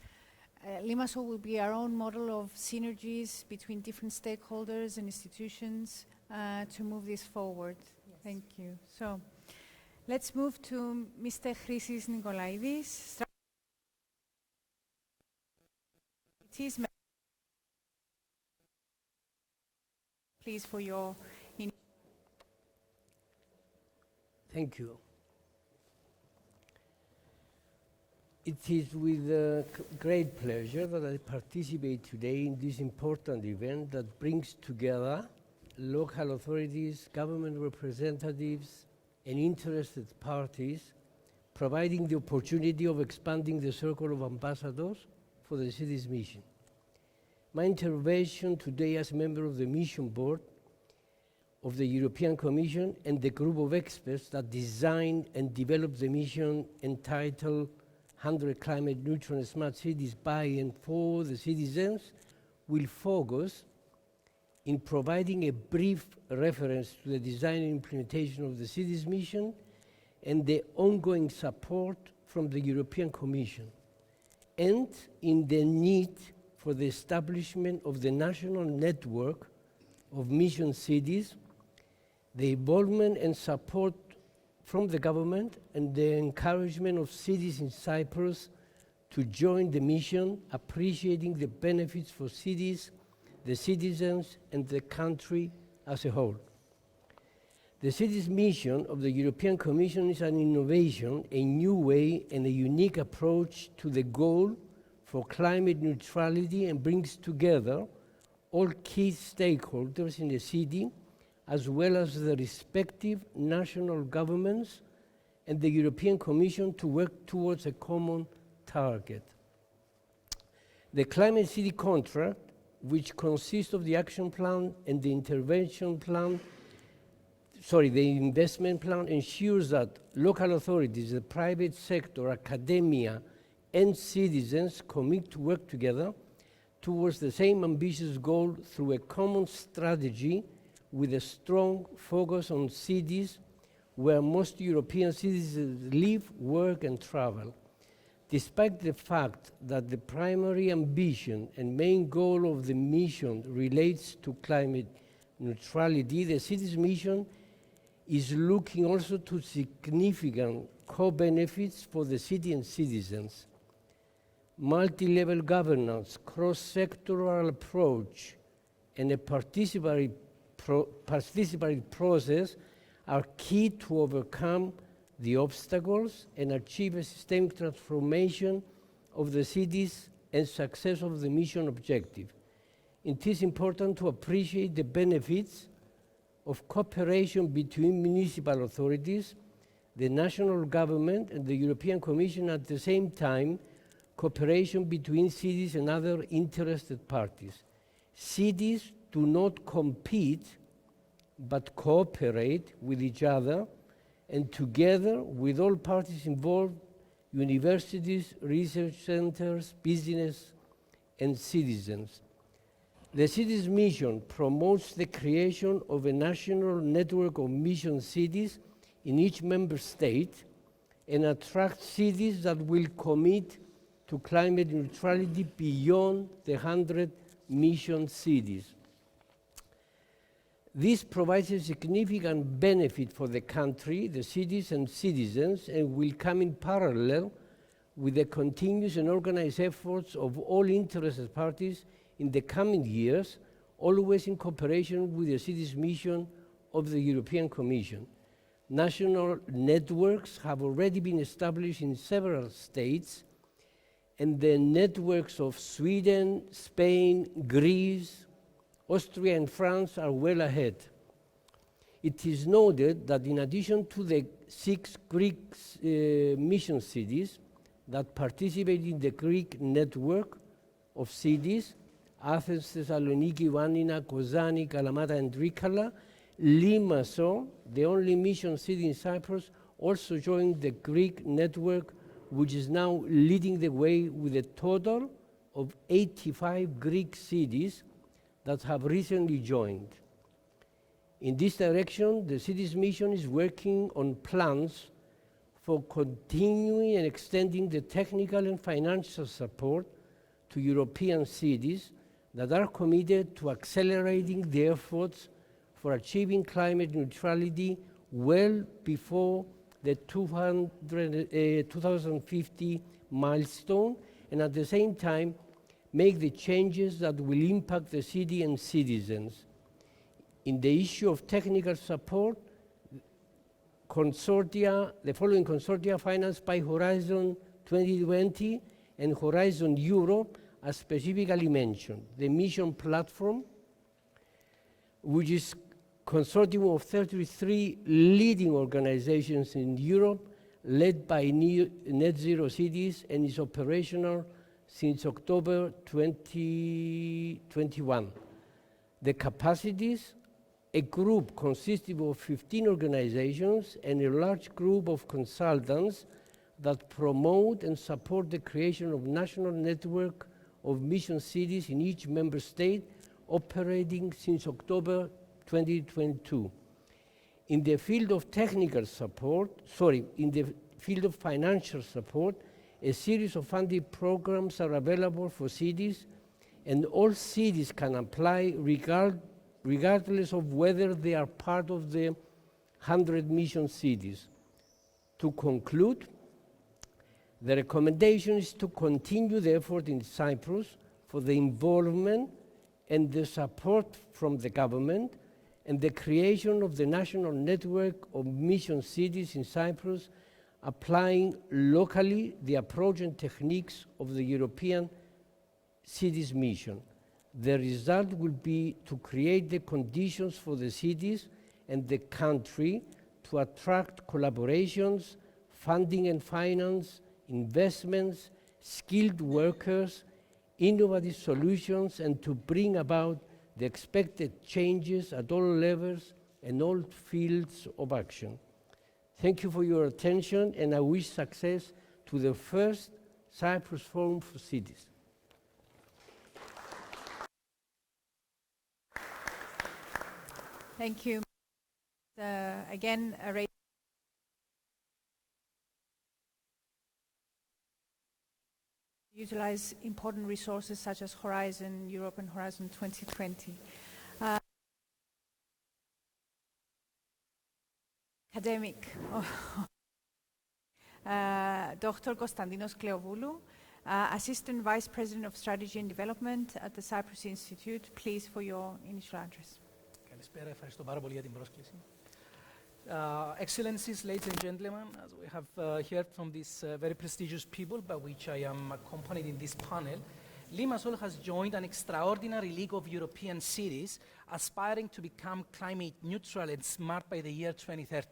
Limassol will be our own model of synergies between different stakeholders and institutions to move this forward. Yes. Thank you. So let's move to Mr. Chrysses Nicolaides. Please, for your... Thank you. It is with great pleasure that I participate today in this important event that brings together local authorities, government representatives, and interested parties, providing the opportunity of expanding the circle of ambassadors for the city's mission. My intervention today as a member of the Mission Board of the European Commission and the group of experts that designed and developed the mission entitled 100 Climate Neutral and Smart Cities by and for the citizens will focus in providing a brief reference to the design and implementation of the city's mission and the ongoing support from the European Commission, and in the need for the establishment of the national network of mission cities, the involvement and support from the government, and the encouragement of cities in Cyprus to join the mission, appreciating the benefits for cities, the citizens, and the country as a whole. The city's mission of the European Commission is an innovation, a new way, and a unique approach to the goal for climate neutrality, and brings together all key stakeholders in the city, as well as the respective national governments and the European Commission, to work towards a common target. The Climate City contract, which consists of the action plan and the investment plan, ensures that local authorities, the private sector, academia, and citizens commit to work together towards the same ambitious goal through a common strategy with a strong focus on cities where most European citizens live, work, and travel. Despite the fact that the primary ambition and main goal of the mission relates to climate neutrality, the city's mission is looking also to significant co-benefits for the city and citizens. Multi-level governance, cross-sectoral approach, and a participatory process are key to overcome the obstacles and achieve a systemic transformation of the cities and success of the mission objective. It is important to appreciate the benefits of cooperation between municipal authorities, the national government, and the European Commission. At the same time, cooperation between cities and other interested parties. Cities do not compete, but cooperate with each other and together with all parties involved, universities, research centers, business, and citizens. The city's mission promotes the creation of a national network of mission cities in each member state and attracts cities that will commit to climate neutrality beyond the 100 mission cities. This provides a significant benefit for the country, the cities and citizens, and will come in parallel with the continuous and organized efforts of all interested parties in the coming years, always in cooperation with the city's mission of the European Commission. National networks have already been established in several states, and the networks of Sweden, Spain, Greece, Austria and France are well ahead. It is noted that in addition to the 6 Greek mission cities that participate in the Greek network of cities, Athens, Thessaloniki, Vanina, Kozani, Kalamata and Trikala, Limassol, the only mission city in Cyprus, also joined the Greek network, which is now leading the way with a total of 85 Greek cities that have recently joined. In this direction, the city's mission is working on plans for continuing and extending the technical and financial support to European cities that are committed to accelerating the efforts for achieving climate neutrality well before the 2050 milestone, and at the same time make the changes that will impact the city and citizens. In the issue of technical support, the following consortia financed by Horizon 2020 and Horizon Europe are specifically mentioned. The Mission Platform, which is a consortium of 33 leading organizations in Europe, led by Net Zero Cities, and is operational since October 2021. The capacities, a group consisting of 15 organizations and a large group of consultants that promote and support the creation of national network of mission cities in each member state, operating since October 2022. In the field of technical support, in the field of financial support, a series of funding programs are available for cities, and all cities can apply regardless of whether they are part of the 100 mission cities. To conclude, the recommendation is to continue the effort in Cyprus for the involvement and the support from the government and the creation of the national network of mission cities in Cyprus, applying locally the approach and techniques of the European cities mission. The result will be to create the conditions for the cities and the country to attract collaborations, funding and finance, investments, skilled workers, innovative solutions, and to bring about the expected changes at all levels and all fields of action. Thank you for your attention, and I wish success to the first Cyprus Forum for Cities. Thank you. Again, utilize important resources such as Horizon Europe and Horizon 2020. academic, Dr. Konstantinos Kleovoulou, Assistant Vice President of Strategy and Development at the Cyprus Institute. Please, for your initial address. Καλησπέρα, ευχαριστώ πάρα πολύ για την πρόσκληση. Excellencies, ladies and gentlemen, as we have heard from these very prestigious people by which I am accompanied in this panel, Limassol has joined an extraordinary league of European cities aspiring to become climate neutral and smart by the year 2030.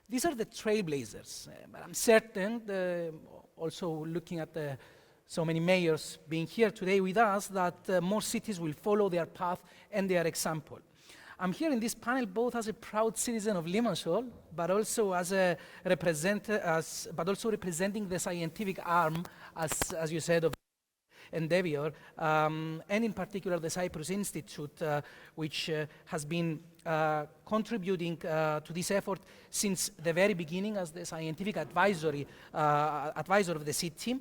These are the trailblazers, but I'm certain, also looking at so many mayors being here today with us, that more cities will follow their path and their example. I'm here in this panel both as a proud citizen of Limassol, but also as a representing the scientific arm, as you said, of endeavor, and in particular the Cyprus Institute, which has been contributing to this effort since the very beginning as the scientific advisor of the city.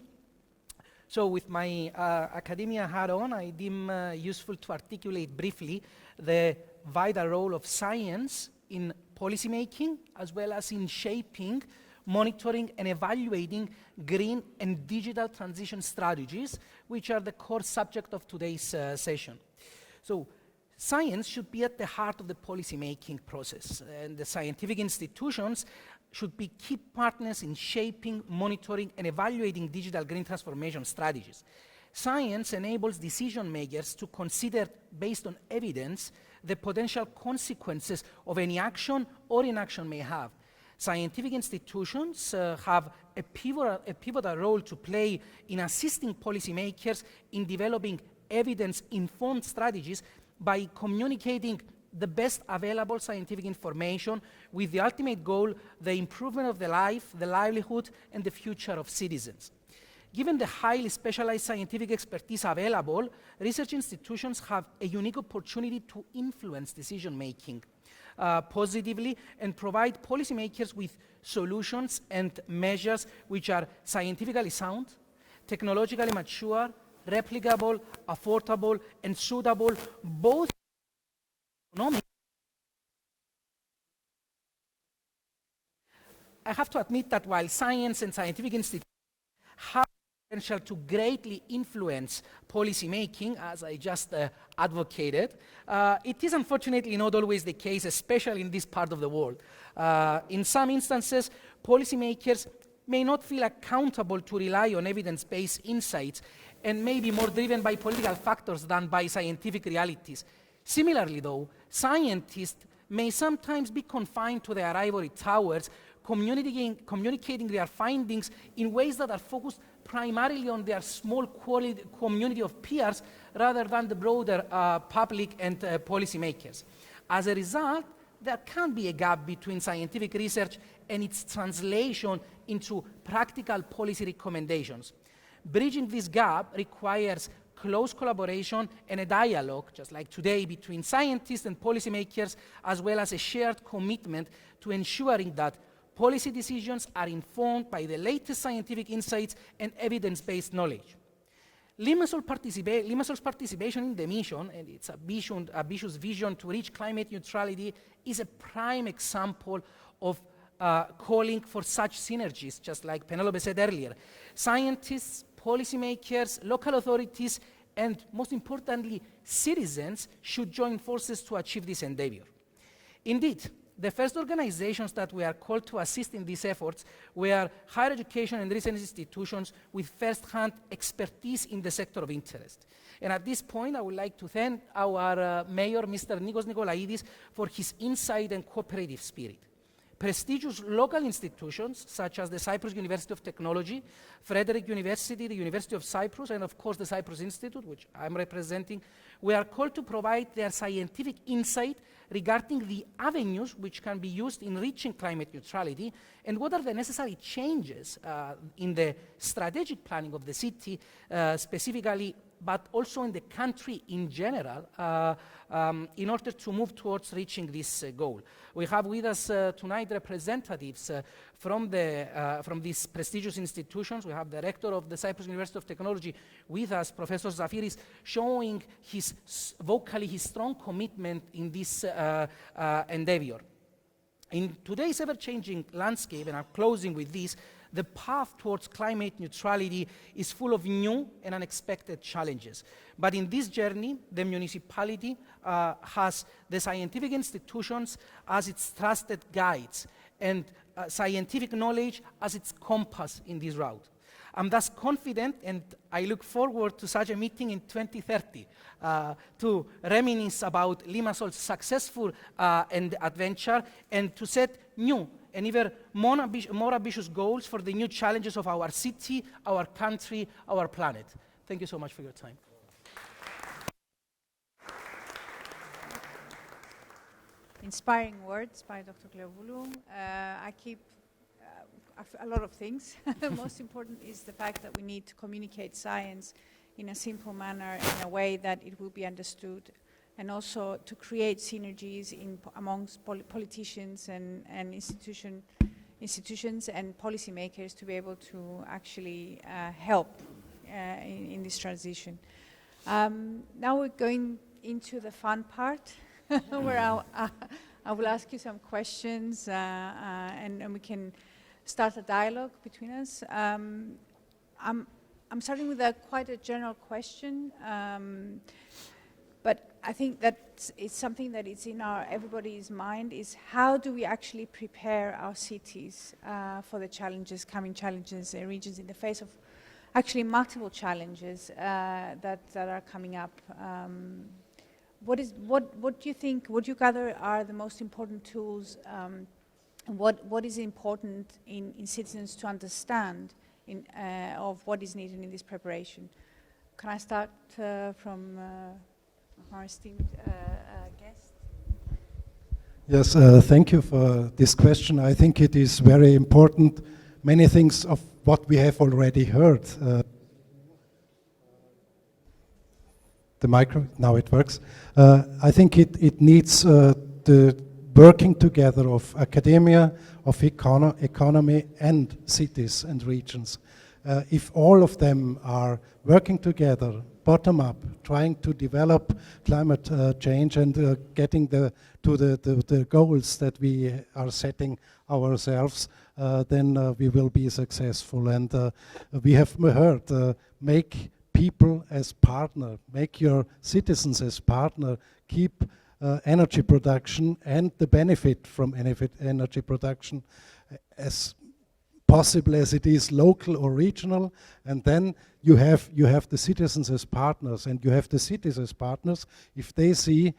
So with my academia hat on, I deem useful to articulate briefly the vital role of science in policymaking, as well as in shaping, monitoring, and evaluating green and digital transition strategies, which are the core subject of today's session. So, science should be at the heart of the policymaking process, and the scientific institutions should be key partners in shaping, monitoring, and evaluating digital green transformation strategies. Science enables decision makers to consider, based on evidence, the potential consequences of any action or inaction may have. Scientific institutions have a pivotal role to play in assisting policymakers in developing evidence-informed strategies by communicating the best available scientific information with the ultimate goal, the improvement of the life, the livelihood, and the future of citizens. Given the highly specialized scientific expertise available, research institutions have a unique opportunity to influence decision-making positively and provide policymakers with solutions and measures which are scientifically sound, technologically mature, replicable, affordable, and suitable, both economic. I have to admit that while science and scientific institutions have potential to greatly influence policy making, as I just advocated, it is unfortunately not always the case, especially in this part of the world. In some instances, policymakers may not feel accountable to rely on evidence-based insights and may be more driven by political factors than by scientific realities. Similarly, though, scientists may sometimes be confined to their ivory towers, communicating their findings in ways that are focused primarily on their small community of peers rather than the broader public and policymakers. As a result, there can be a gap between scientific research and its translation into practical policy recommendations. Bridging this gap requires close collaboration and a dialogue, just like today, between scientists and policymakers, as well as a shared commitment to ensuring that policy decisions are informed by the latest scientific insights and evidence-based knowledge. Limassol's participation in the mission and its ambitious vision to reach climate neutrality is a prime example of calling for such synergies, just like Penelope said earlier. Scientists, policymakers, local authorities, and most importantly, citizens should join forces to achieve this endeavor. Indeed, the first organizations that were called to assist in these efforts were higher education and research institutions with first-hand expertise in the sector of interest. And at this point, I would like to thank our mayor, Mr. Nicos Nicolaides, for his insight and cooperative spirit. Prestigious local institutions, such as the Cyprus University of Technology, Frederick University, the University of Cyprus, and of course the Cyprus Institute, which I'm representing, were called to provide their scientific insight regarding the avenues which can be used in reaching climate neutrality and what are the necessary changes in the strategic planning of the city specifically, but also in the country in general, in order to move towards reaching this goal. We have with us tonight representatives from these prestigious institutions. We have the rector of the Cyprus University of Technology with us, Professor Zafiris, showing vocally his strong commitment in this endeavor. In today's ever-changing landscape, and I'm closing with this, the path towards climate neutrality is full of new and unexpected challenges. But in this journey, the municipality has the scientific institutions as its trusted guides and scientific knowledge as its compass in this route. I'm thus confident, and I look forward to such a meeting in 2030 to reminisce about Limassol's successful and adventure, and to set new and even more ambitious goals for the new challenges of our city, our country, our planet. Thank you so much for your time. Inspiring words by Dr. Kleovoulou. I keep a lot of things. The most important is the fact that we need to communicate science in a simple manner, in a way that it will be understood, and also to create synergies amongst politicians and institutions and policymakers to be able to actually help in this transition. Now we're going into the fun part, where I will ask you some questions and we can start a dialogue between us. I'm starting with quite a general question, but I think that it's something that is in everybody's mind, is how do we actually prepare our cities for the coming challenges and regions in the face of actually multiple challenges that are coming up. What do you think, what do you gather are the most important tools, what is important in citizens to understand of what is needed in this preparation? Can I start from our esteemed guest? Yes, thank you for this question. I think it is very important. Many things of what we have already heard. The micro, now it works. I think it needs the working together of academia, of economy and cities and regions. If all of them are working together, bottom up, trying to develop climate change and getting to the goals that we are setting ourselves, then we will be successful. And we have heard, make people as partner, make your citizens as partner, keep energy production and the benefit from energy production as possible as it is local or regional, and then you have the citizens as partners, and you have the cities as partners if they see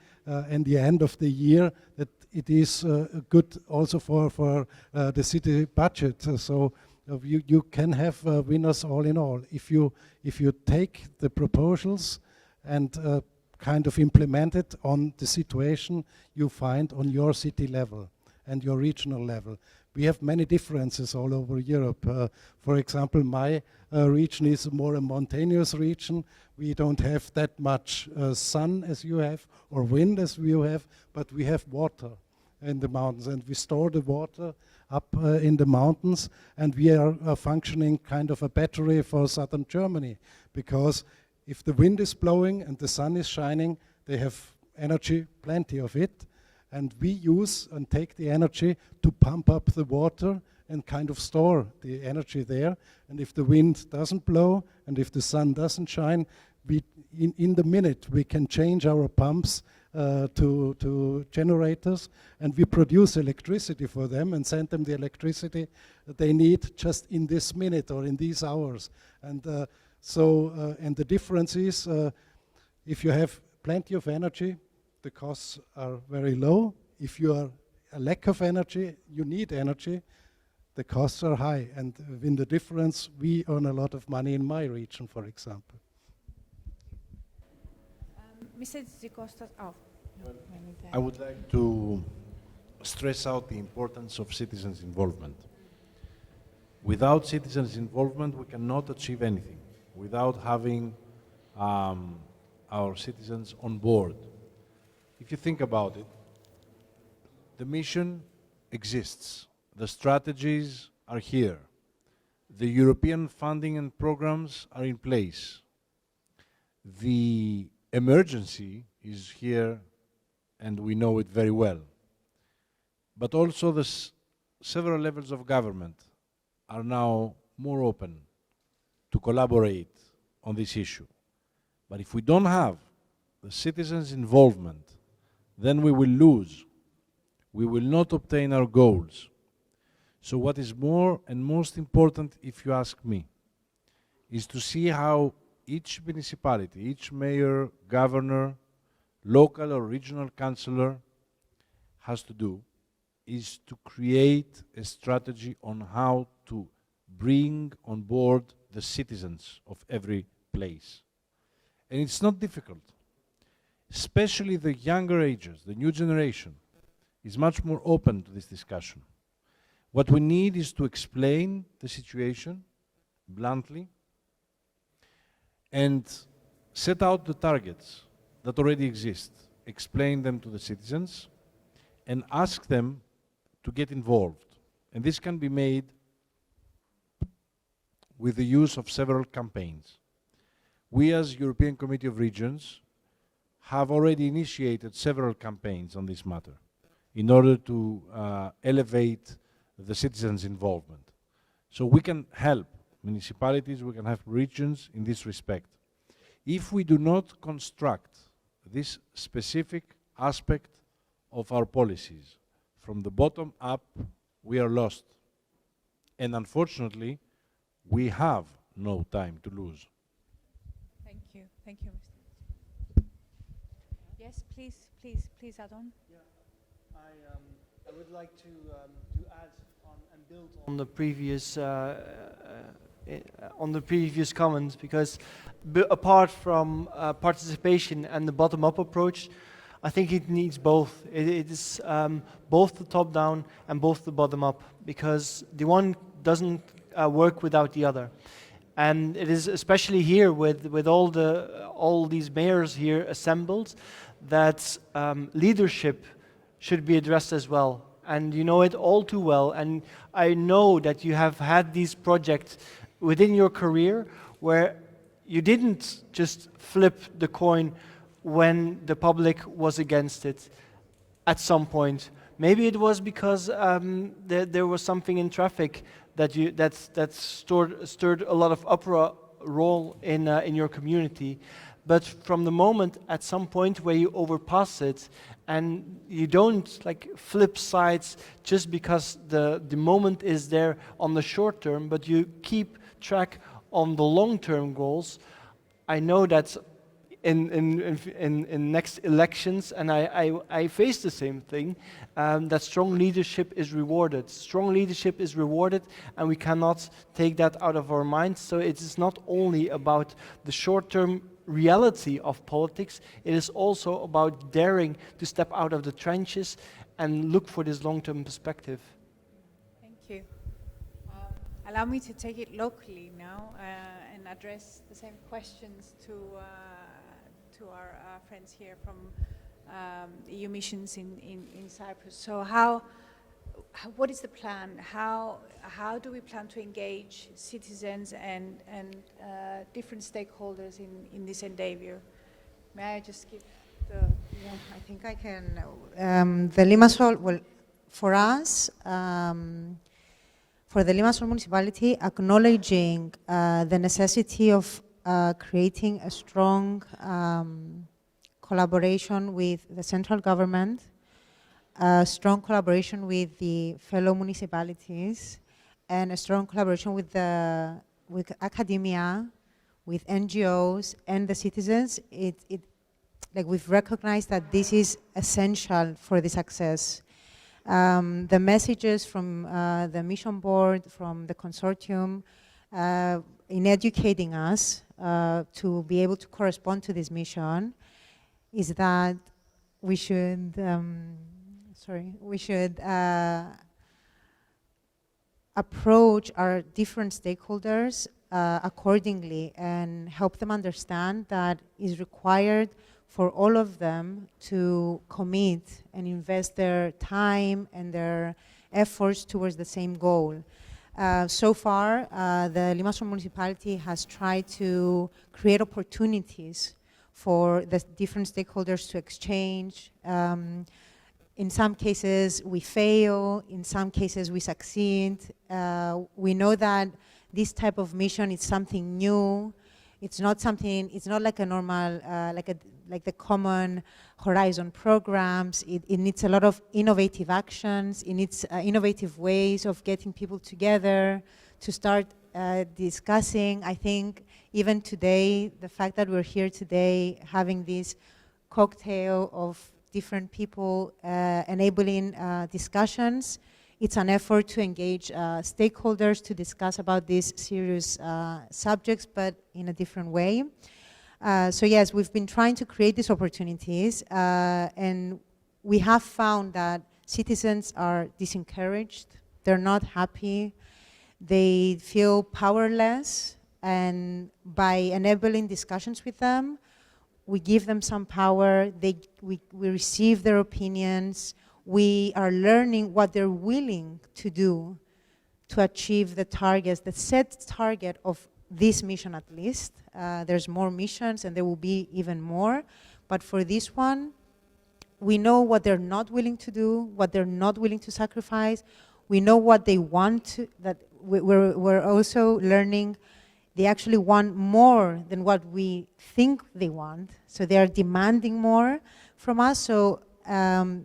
in the end of the year that it is good also for the city budget. So you can have winners all in all if you take the proposals and kind of implement it on the situation you find on your city level and your regional level. We have many differences all over Europe. For example, my region is more a mountainous region. We don't have that much sun as you have or wind as you have, but we have water in the mountains, and we store the water up in the mountains, and we are functioning kind of a battery for southern Germany, because if the wind is blowing and the sun is shining, they have energy, plenty of it, and we use and take the energy to pump up the water and kind of store the energy there. And if the wind doesn't blow and if the sun doesn't shine, in the minute we can change our pumps to generators, and we produce electricity for them and send them the electricity that they need just in this minute or in these hours. And and the difference is, if you have plenty of energy, the costs are very low. If you are a lack of energy, you need energy, the costs are high. And in the difference, we earn a lot of money in my region, for example. Mr. Tzitzikostas, I would like to stress out the importance of citizens' involvement. Without citizens' involvement, we cannot achieve anything. Without having our citizens on board. If you think about it, the mission exists. The strategies are here. The European funding and programs are in place. The emergency is here, and we know it very well. but also several levels of government are now more open to collaborate on this issue. But if we don't have the citizens' involvement, then we will lose. We will not obtain our goals. So what is more and most important, if you ask me, is to see how each municipality, each mayor, governor, local or regional councillor has to do is to create a strategy on how to bring on board the citizens of every place. And it's not difficult. Especially the younger ages, the new generation, is much more open to this discussion. What we need is to explain the situation bluntly and set out the targets that already exist, explain them to the citizens, and ask them to get involved. And this can be made with the use of several campaigns. We as European Committee of Regions have already initiated several campaigns on this matter in order to elevate the citizens' involvement. So we can help municipalities, we can help regions in this respect. If we do not construct this specific aspect of our policies from the bottom up, we are lost. And unfortunately, we have no time to lose. Thank you, Mr. Yes, please add on. Yeah, I would like to add on and build on the previous comments, because apart from participation and the bottom-up approach, I think it needs both. It is both the top-down and both the bottom-up, because the one doesn't work without the other. And it is especially here with all these mayors here assembled that leadership should be addressed as well. And you know it all too well. And I know that you have had these projects within your career where you didn't just flip the coin when the public was against it at some point. Maybe it was because there was something in traffic that stirred a lot of uproar in your community. But from the moment at some point where you overpass it and you don't flip sides just because the moment is there on the short term, but you keep track on the long-term goals, I know that in next elections, and I face the same thing, that strong leadership is rewarded. Strong leadership is rewarded, and we cannot take that out of our minds. So it is not only about the short-term reality of politics, it is also about daring to step out of the trenches and look for this long-term perspective. Thank you. Allow me to take it locally now and address the same questions to our friends here from EU missions in Cyprus. So what is the plan? How do we plan to engage citizens and different stakeholders in this endeavor? May I just give the... Yeah, I think I can. The Limassol, well, for us, for the Limassol municipality, acknowledging the necessity of creating a strong collaboration with the central government, strong collaboration with the fellow municipalities, and a strong collaboration with academia, with NGOs and the citizens. We've recognized that this is essential for the success. The messages from the mission board, from the consortium, in educating us to be able to correspond to this mission, is that we should approach our different stakeholders accordingly and help them understand that it's required for all of them to commit and invest their time and their efforts towards the same goal. So far, the Limassol municipality has tried to create opportunities for the different stakeholders to exchange, In some cases, we fail. In some cases, we succeed. We know that this type of mission is something new. It's not something. It's not like a normal, like the common Horizon programs. It needs a lot of innovative actions. It needs innovative ways of getting people together to start discussing. I think even today, the fact that we're here today having this cocktail of different people enabling discussions, it's an effort to engage stakeholders to discuss about these serious subjects, but in a different way. So yes, we've been trying to create these opportunities, and we have found that citizens are disencouraged, they're not happy, they feel powerless, and by enabling discussions with them, we give them some power, we receive their opinions, we are learning what they're willing to do to achieve the targets, the set target of this mission at least. There's more missions and there will be even more, but for this one, we know what they're not willing to do, what they're not willing to sacrifice. We know what they want to, that we're also learning they actually want more than what we think they want. So they are demanding more from us. So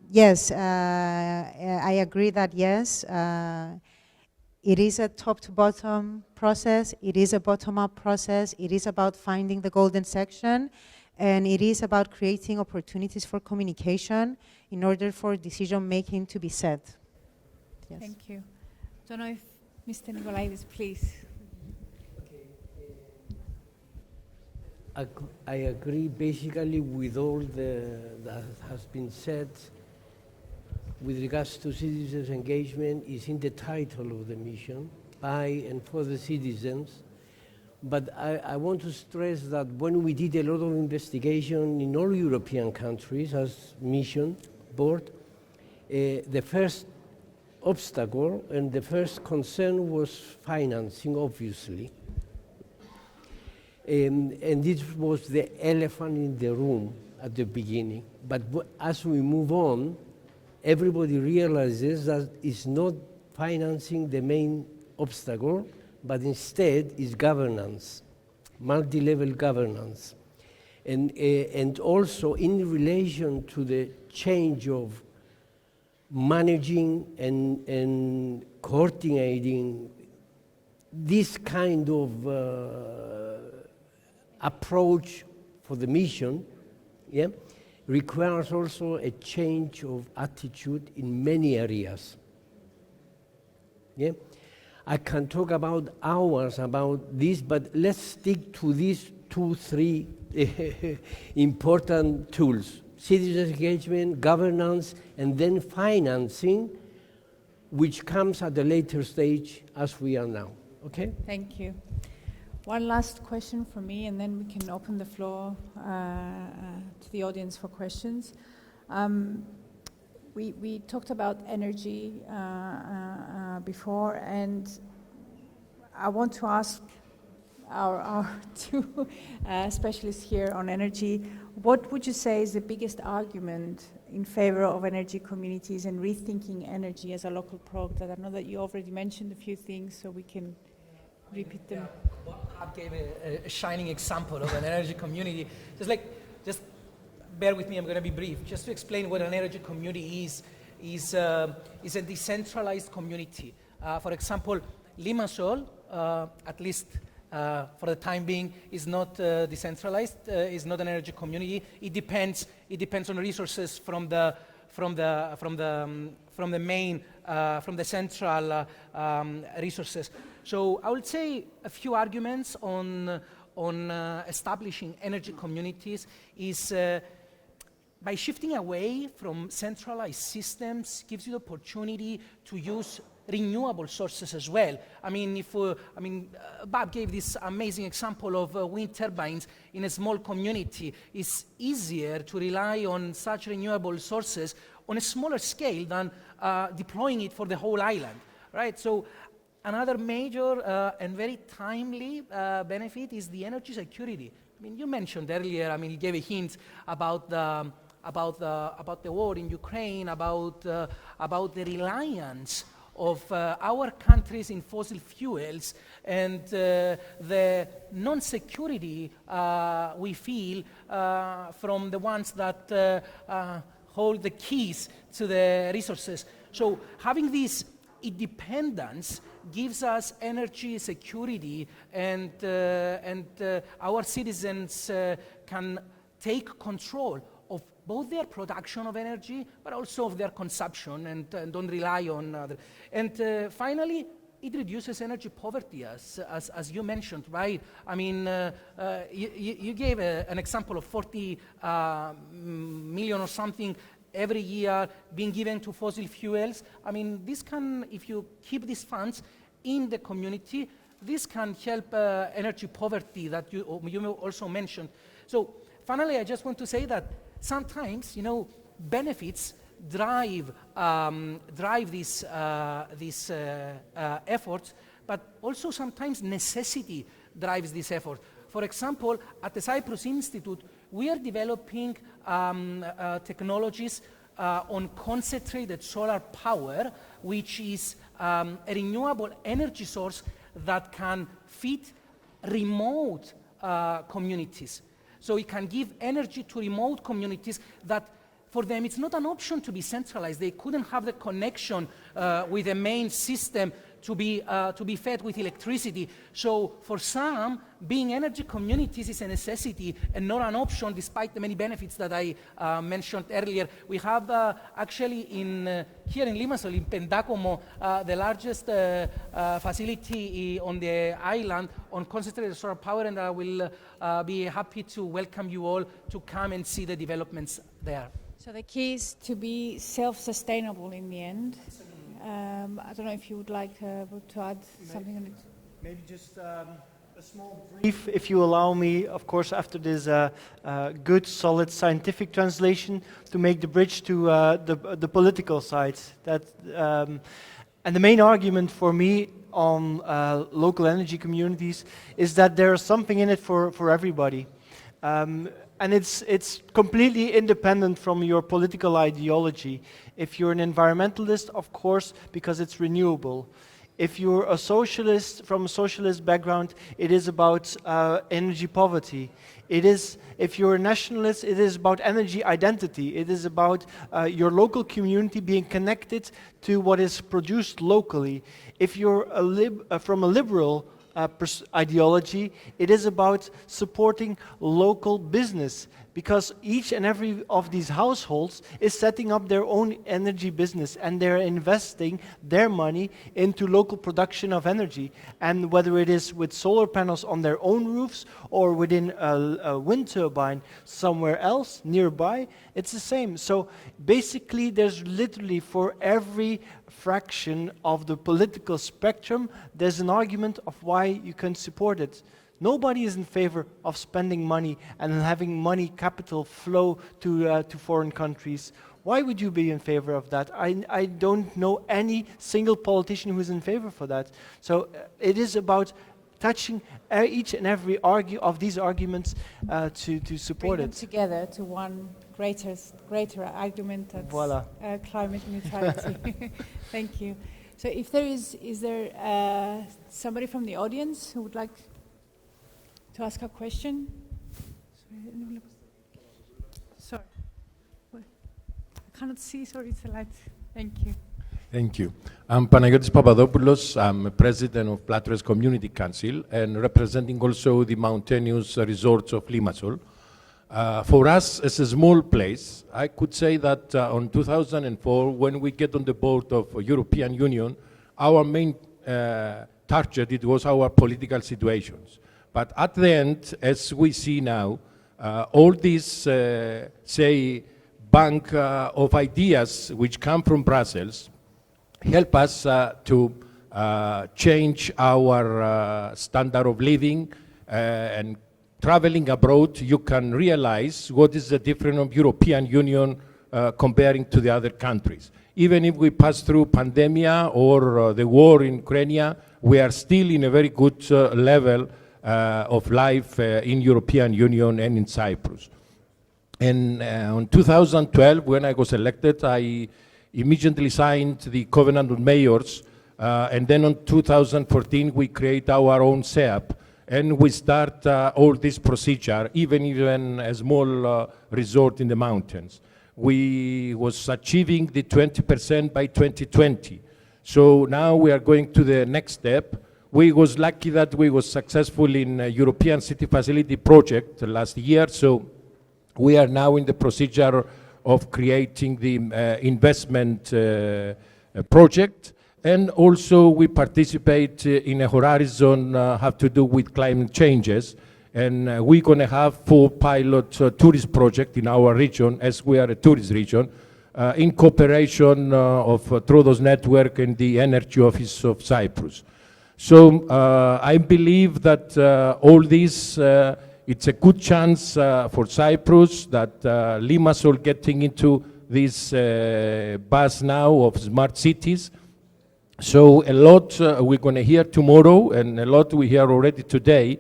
yes, I agree that yes, it is a top to bottom process. It is a bottom up process. It is about finding the golden section. And it is about creating opportunities for communication in order for decision making to be set. Yes. Thank you. Don't know if Mr. Nicolaides, please. I agree basically with all that has been said with regards to citizens' engagement. Is in the title of the mission, by and for the citizens. But I want to stress that when we did a lot of investigation in all European countries as mission board, the first obstacle and the first concern was financing, obviously. And this was the elephant in the room at the beginning. But as we move on, everybody realizes that it's not financing the main obstacle, but instead is governance, multi-level governance. And also in relation to the change of managing and coordinating this kind of approach for the mission, yeah, requires also a change of attitude in many areas. Yeah, I can talk about hours about this, but let's stick to these 2-3 important tools: citizen engagement, governance, and then financing, which comes at a later stage as we are now. Okay? Thank you. One last question from me, and then we can open the floor to the audience for questions. We talked about energy before, and I want to ask our two specialists here on energy, what would you say is the biggest argument in favor of energy communities and rethinking energy as a local product? I know that you already mentioned a few things, so we can repeat them. Bob gave a shining example of an energy community. Just bear with me, I'm going to be brief. Just to explain what an energy community is a decentralized community. For example, Limassol, at least for the time being, is not decentralized. Is not an energy community. It depends on resources from the central resources. So I would say a few arguments on establishing energy communities is by shifting away from centralized systems gives you the opportunity to use renewable sources as well. I mean, Bob gave this amazing example of wind turbines in a small community. It's easier to rely on such renewable sources on a smaller scale than deploying it for the whole island, right? So another major and very timely benefit is the energy security. I mean, you mentioned earlier, you gave a hint about about the war in Ukraine, about the reliance of our countries in fossil fuels and the non-security we feel from the ones that hold the keys to the resources. So having this independence gives us energy security, and our citizens can take control of both their production of energy, but also of their consumption, and don't rely on other. And finally, it reduces energy poverty, as you mentioned, right? I mean, you gave an example of 40 million or something every year being given to fossil fuels. I mean, this can, if you keep these funds in the community, this can help energy poverty that you also mentioned. So finally, I just want to say that sometimes, you know, benefits drive these efforts, but also sometimes necessity drives this effort. For example, at the Cyprus Institute, we are developing technologies on concentrated solar power, which is a renewable energy source that can fit remote communities. So it can give energy to remote communities that for them it's not an option to be centralized. They couldn't have the connection with the main system to be fed with electricity. So for some, being energy communities is a necessity and not an option, despite the many benefits that I mentioned earlier. We have actually here in Limassol, in Pendacomo, the largest facility on the island on concentrated solar power, and I will be happy to welcome you all to come and see the developments there. So the key is to be self-sustainable in the end. I don't know if you would like to add something on it. Maybe just a small brief, if you allow me, of course, after this good, solid scientific translation, to make the bridge to the political side. And the main argument for me on local energy communities is that there is something in it for everybody. And it's completely independent from your political ideology. If you're an environmentalist, of course, because it's renewable. If you're a socialist, from a socialist background, it is about energy poverty. If you're a nationalist, it is about energy identity. It is about your local community being connected to what is produced locally. If you're from a liberal ideology, it is about supporting local business, because each and every of these households is setting up their own energy business and they're investing their money into local production of energy. And whether it is with solar panels on their own roofs or within a wind turbine somewhere else nearby, it's the same. So basically there's literally for every fraction of the political spectrum, there's an argument of why you can support it. Nobody is in favor of spending money and having money capital flow to foreign countries. Why would you be in favor of that? I don't know any single politician who is in favor for that. So it is about touching each and every of these arguments to support Bring them it. together to one greater argument that's Voila. Climate neutrality. Thank you. So if there is there somebody from the audience who would like to ask a question? Sorry. I cannot see, sorry, it's a light. Thank you. Thank you. I'm Panagiotis Papadopoulos. I'm president of Plateaus Community Council and representing also the mountainous resorts of Limassol. For us, as a small place, I could say that on 2004, when we get on the board of European Union, our main target, it was our political situations. But at the end, as we see now, all these, say, bank of ideas which come from Brussels help us to change our standard of living and traveling abroad, you can realize what is the difference of European Union comparing to the other countries. Even if we pass through pandemic or the war in Ukraine, we are still in a very good level of life in European Union and in Cyprus. And in 2012, when I was elected, I immediately signed the Covenant of Mayors. And then in 2014, we create our own SEAP. And we start all this procedure, even a small resort in the mountains. We was achieving the 20% by 2020. So now we are going to the next step. We was lucky that we was successful in a European City Facility project last year. So we are now in the procedure of creating the investment project. And also we participate in a horizon have to do with climate changes. And we're going to have 4 pilot tourist projects in our region, as we are a tourist region, in cooperation of Troodos Network and the Energy Office of Cyprus. So I believe that all this, it's a good chance for Cyprus that Limassol getting into this buzz now of smart cities. So a lot we're going to hear tomorrow, and a lot we hear already today,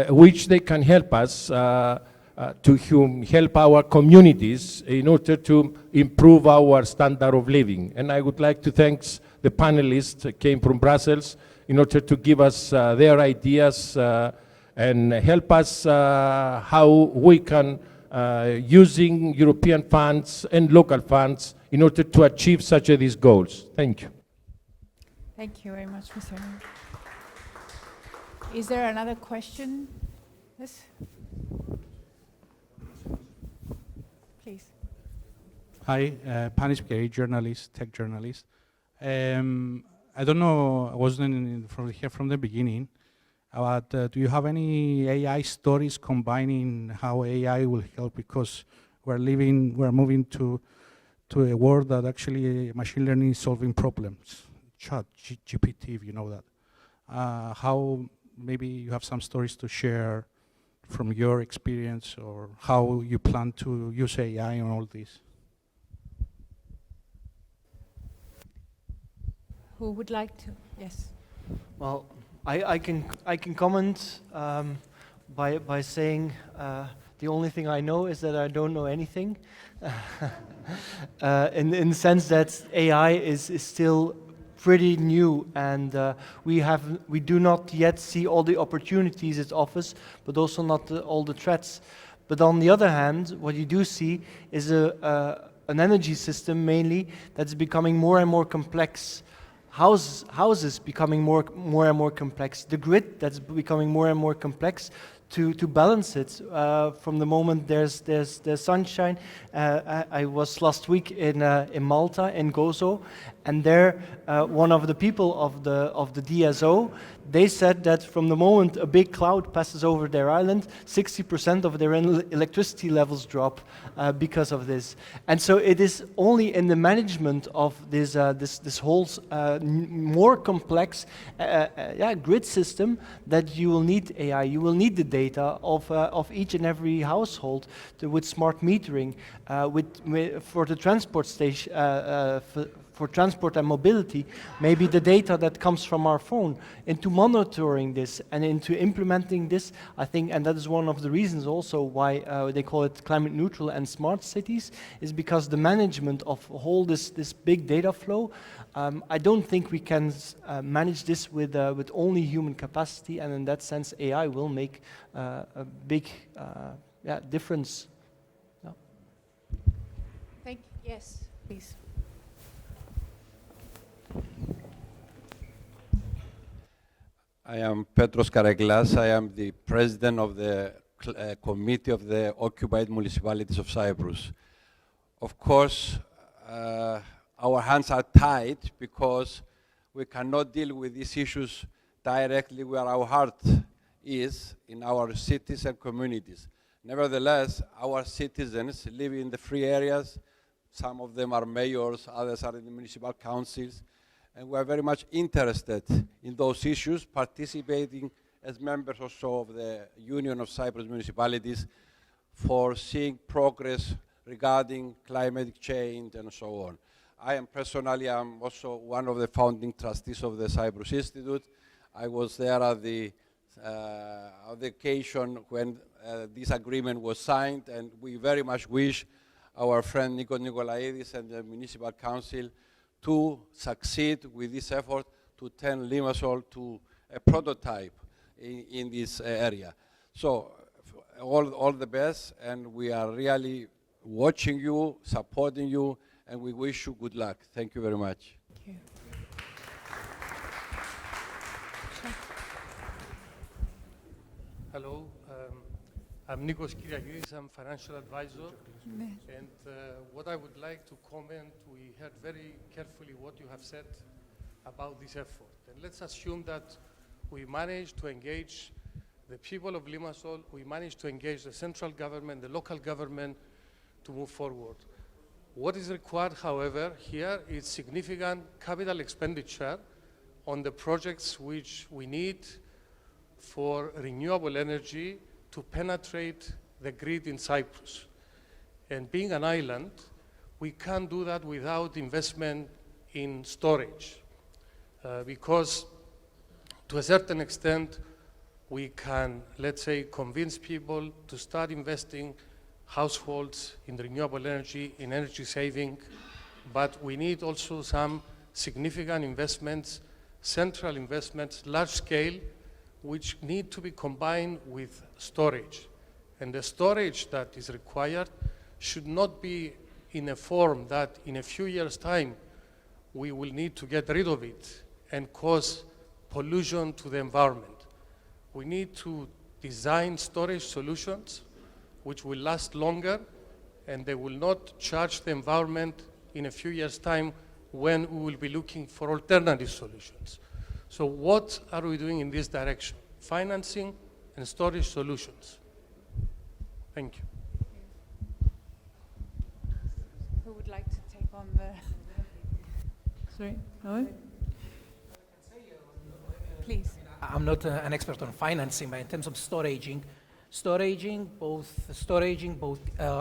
which they can help us to help our communities in order to improve our standard of living. And I would like to thank the panelists that came from Brussels in order to give us their ideas and help us how we can, using European funds and local funds, in order to achieve such these goals. Thank you. Thank you very much, Mr. Mayor. Is there another question? Yes? Please. Hi, Panis Pkeri, journalist, tech journalist. I don't know, I wasn't here from the beginning, but do you have any AI stories combining how AI will help? Because we're moving to a world that actually machine learning is solving problems. Chat, GPT, if you know that. How maybe you have some stories to share from your experience, or how you plan to use AI on all this. Who would like to? Yes. Well, I can comment by saying the only thing I know is that I don't know anything, in the sense that AI is still pretty new, and we do not yet see all the opportunities it offers, but also not all the threats. But on the other hand, what you do see is an energy system mainly that's becoming more and more complex. Houses becoming more and more complex. The grid that's becoming more and more complex to balance it. From the moment there's sunshine. I was last week in Malta, in Gozo, and there one of the people of the DSO, they said that from the moment a big cloud passes over their island, 60% of their electricity levels drop because of this. And so it is only in the management of this whole more complex grid system that you will need AI. You will need the data of each and every household with smart metering, for the transport station. For transport and mobility, maybe the data that comes from our phone, into monitoring this and into implementing this, I think, and that is one of the reasons also why they call it climate neutral and smart cities, is because the management of all this big data flow, I don't think we can manage this with only human capacity, and in that sense AI will make a big difference. Yeah. Thank you. Yes, please. I am Petros Kareglas. I am the president of the committee of the occupied municipalities of Cyprus. Of course, our hands are tied because we cannot deal with these issues directly where our heart is, in our cities and communities. Nevertheless, our citizens live in the free areas. Some of them are mayors, others are in the municipal councils. And we are very much interested in those issues, participating as members also of the Union of Cyprus Municipalities for seeing progress regarding climate change and so on. I am personally, I'm also one of the founding trustees of the Cyprus Institute. I was there at the occasion when this agreement was signed, and we very much wish our friend Chrysses Nicolaides and the Municipal Council to succeed with this effort to turn Limassol to a prototype in this area. So all the best, and we are really watching you, supporting you, and we wish you good luck. Thank you very much. Thank you. Hello, I'm Nicos. I'm financial advisor. And what I would like to comment, we heard very carefully what you have said about this effort. And let's assume that we managed to engage the people of Limassol, we managed to engage the central government, the local government to move forward. What is required, however, here is significant capital expenditure on the projects which we need for renewable energy to penetrate the grid in Cyprus. And being an island, we can't do that without investment in storage, because to a certain extent, we can, let's say, convince people to start investing, households, in renewable energy, in energy saving, but we need also some significant investments, central investments, large scale, which need to be combined with storage. And the storage that is required should not be in a form that in a few years' time we will need to get rid of it and cause pollution to the environment. We need to design storage solutions which will last longer, and they will not charge the environment in a few years' time when we will be looking for alternative solutions. So what are we doing in this direction? Financing and storage solutions. Thank you. Who would like to take on the... Sorry, no? Please. I'm not an expert on financing, but in terms of storaging,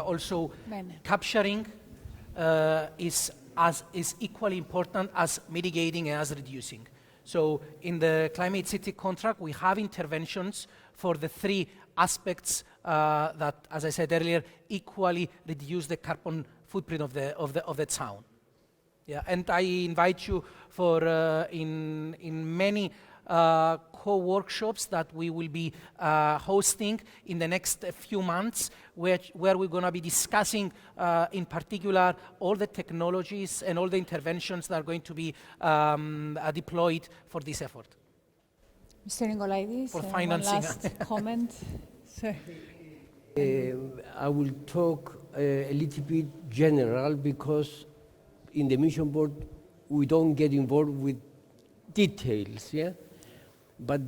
also capturing is equally important as mitigating and as reducing. So in the Climate City contract, we have interventions for the three aspects that, as I said earlier, equally reduce the carbon footprint of the town. Yeah, and I invite you for in many co-workshops that we will be hosting in the next few months, where we're going to be discussing in particular all the technologies and all the interventions that are going to be deployed for this effort. Mr. Nicolaides, for financing. One last comment. I will talk a little bit general, because in the mission board we don't get involved with details, yeah? But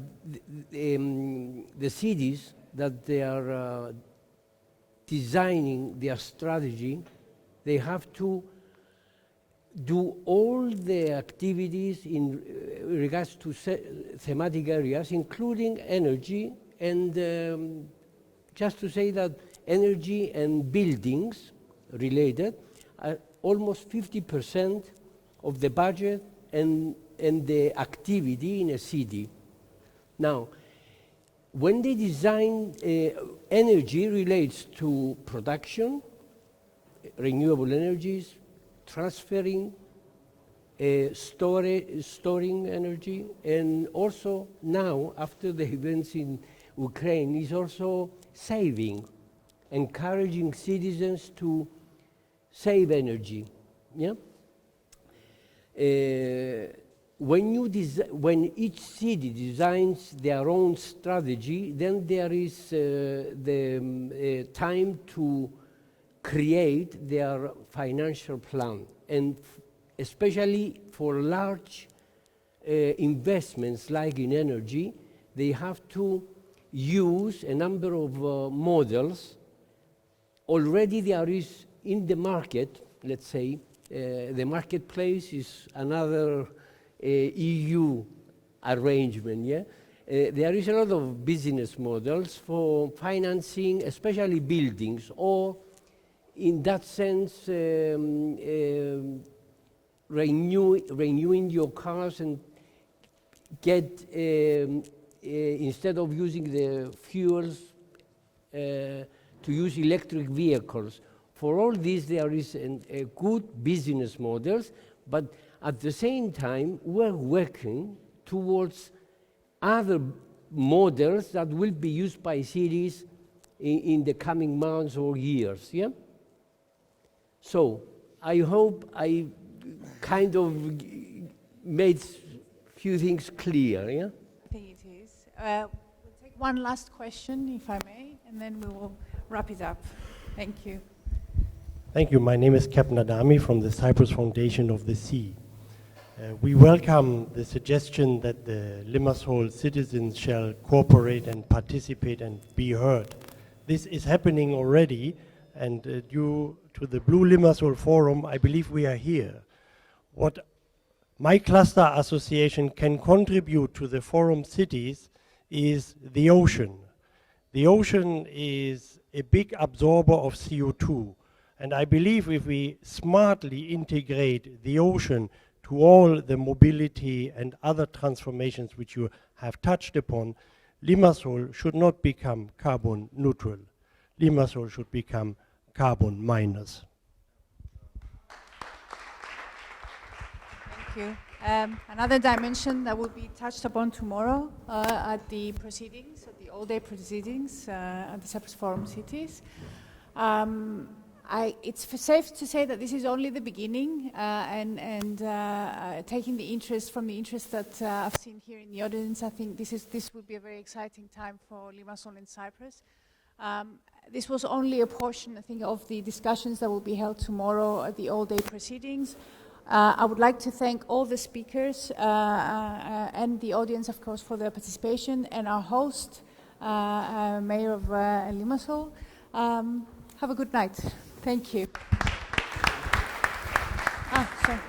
the cities that they are designing their strategy, they have to do all the activities in regards to thematic areas, including energy, and just to say that energy and buildings related are almost 50% of the budget and the activity in a city. Now, when they design, energy relates to production, renewable energies, transferring, storing energy, and also now, after the events in Ukraine, is also saving, encouraging citizens to save energy. Yeah? When each city designs their own strategy, then there is the time to create their financial plan. And especially for large investments like in energy, they have to use a number of models. Already there is in the market, let's say, the marketplace is another EU arrangement, yeah? There is a lot of business models for financing, especially buildings, or in that sense, renewing your cars and get, instead of using the fuels, to use electric vehicles. For all this, there is a good business models, but at the same time, we're working towards other models that will be used by cities in the coming months or years, yeah? So, I hope I kind of made few things clear, yeah? I think it is. We'll take one last question, if I may, and then we will wrap it up. Thank you. Thank you. My name is Captain Adami from the Cyprus Foundation of the Sea. We welcome the suggestion that the Limassol citizens shall cooperate and participate and be heard. This is happening already, and due to the Blue Limassol Forum, I believe we are here. What my cluster association can contribute to the forum cities is the ocean. The ocean is a big absorber of CO2. And I believe if we smartly integrate the ocean to all the mobility and other transformations which you have touched upon, Limassol should not become carbon neutral. Limassol should become carbon minus. Thank you. Another dimension that will be touched upon tomorrow at the proceedings, at the all-day proceedings at the Cyprus Forum Cities. It's safe to say that this is only the beginning, and taking the interest from the interest that I've seen here in the audience, I think this will be a very exciting time for Limassol and Cyprus. This was only a portion, I think, of the discussions that will be held tomorrow at the all-day proceedings. I would like to thank all the speakers and the audience, of course, for their participation, and our host, Mayor of Limassol. Have a good night. Thank you. Sorry.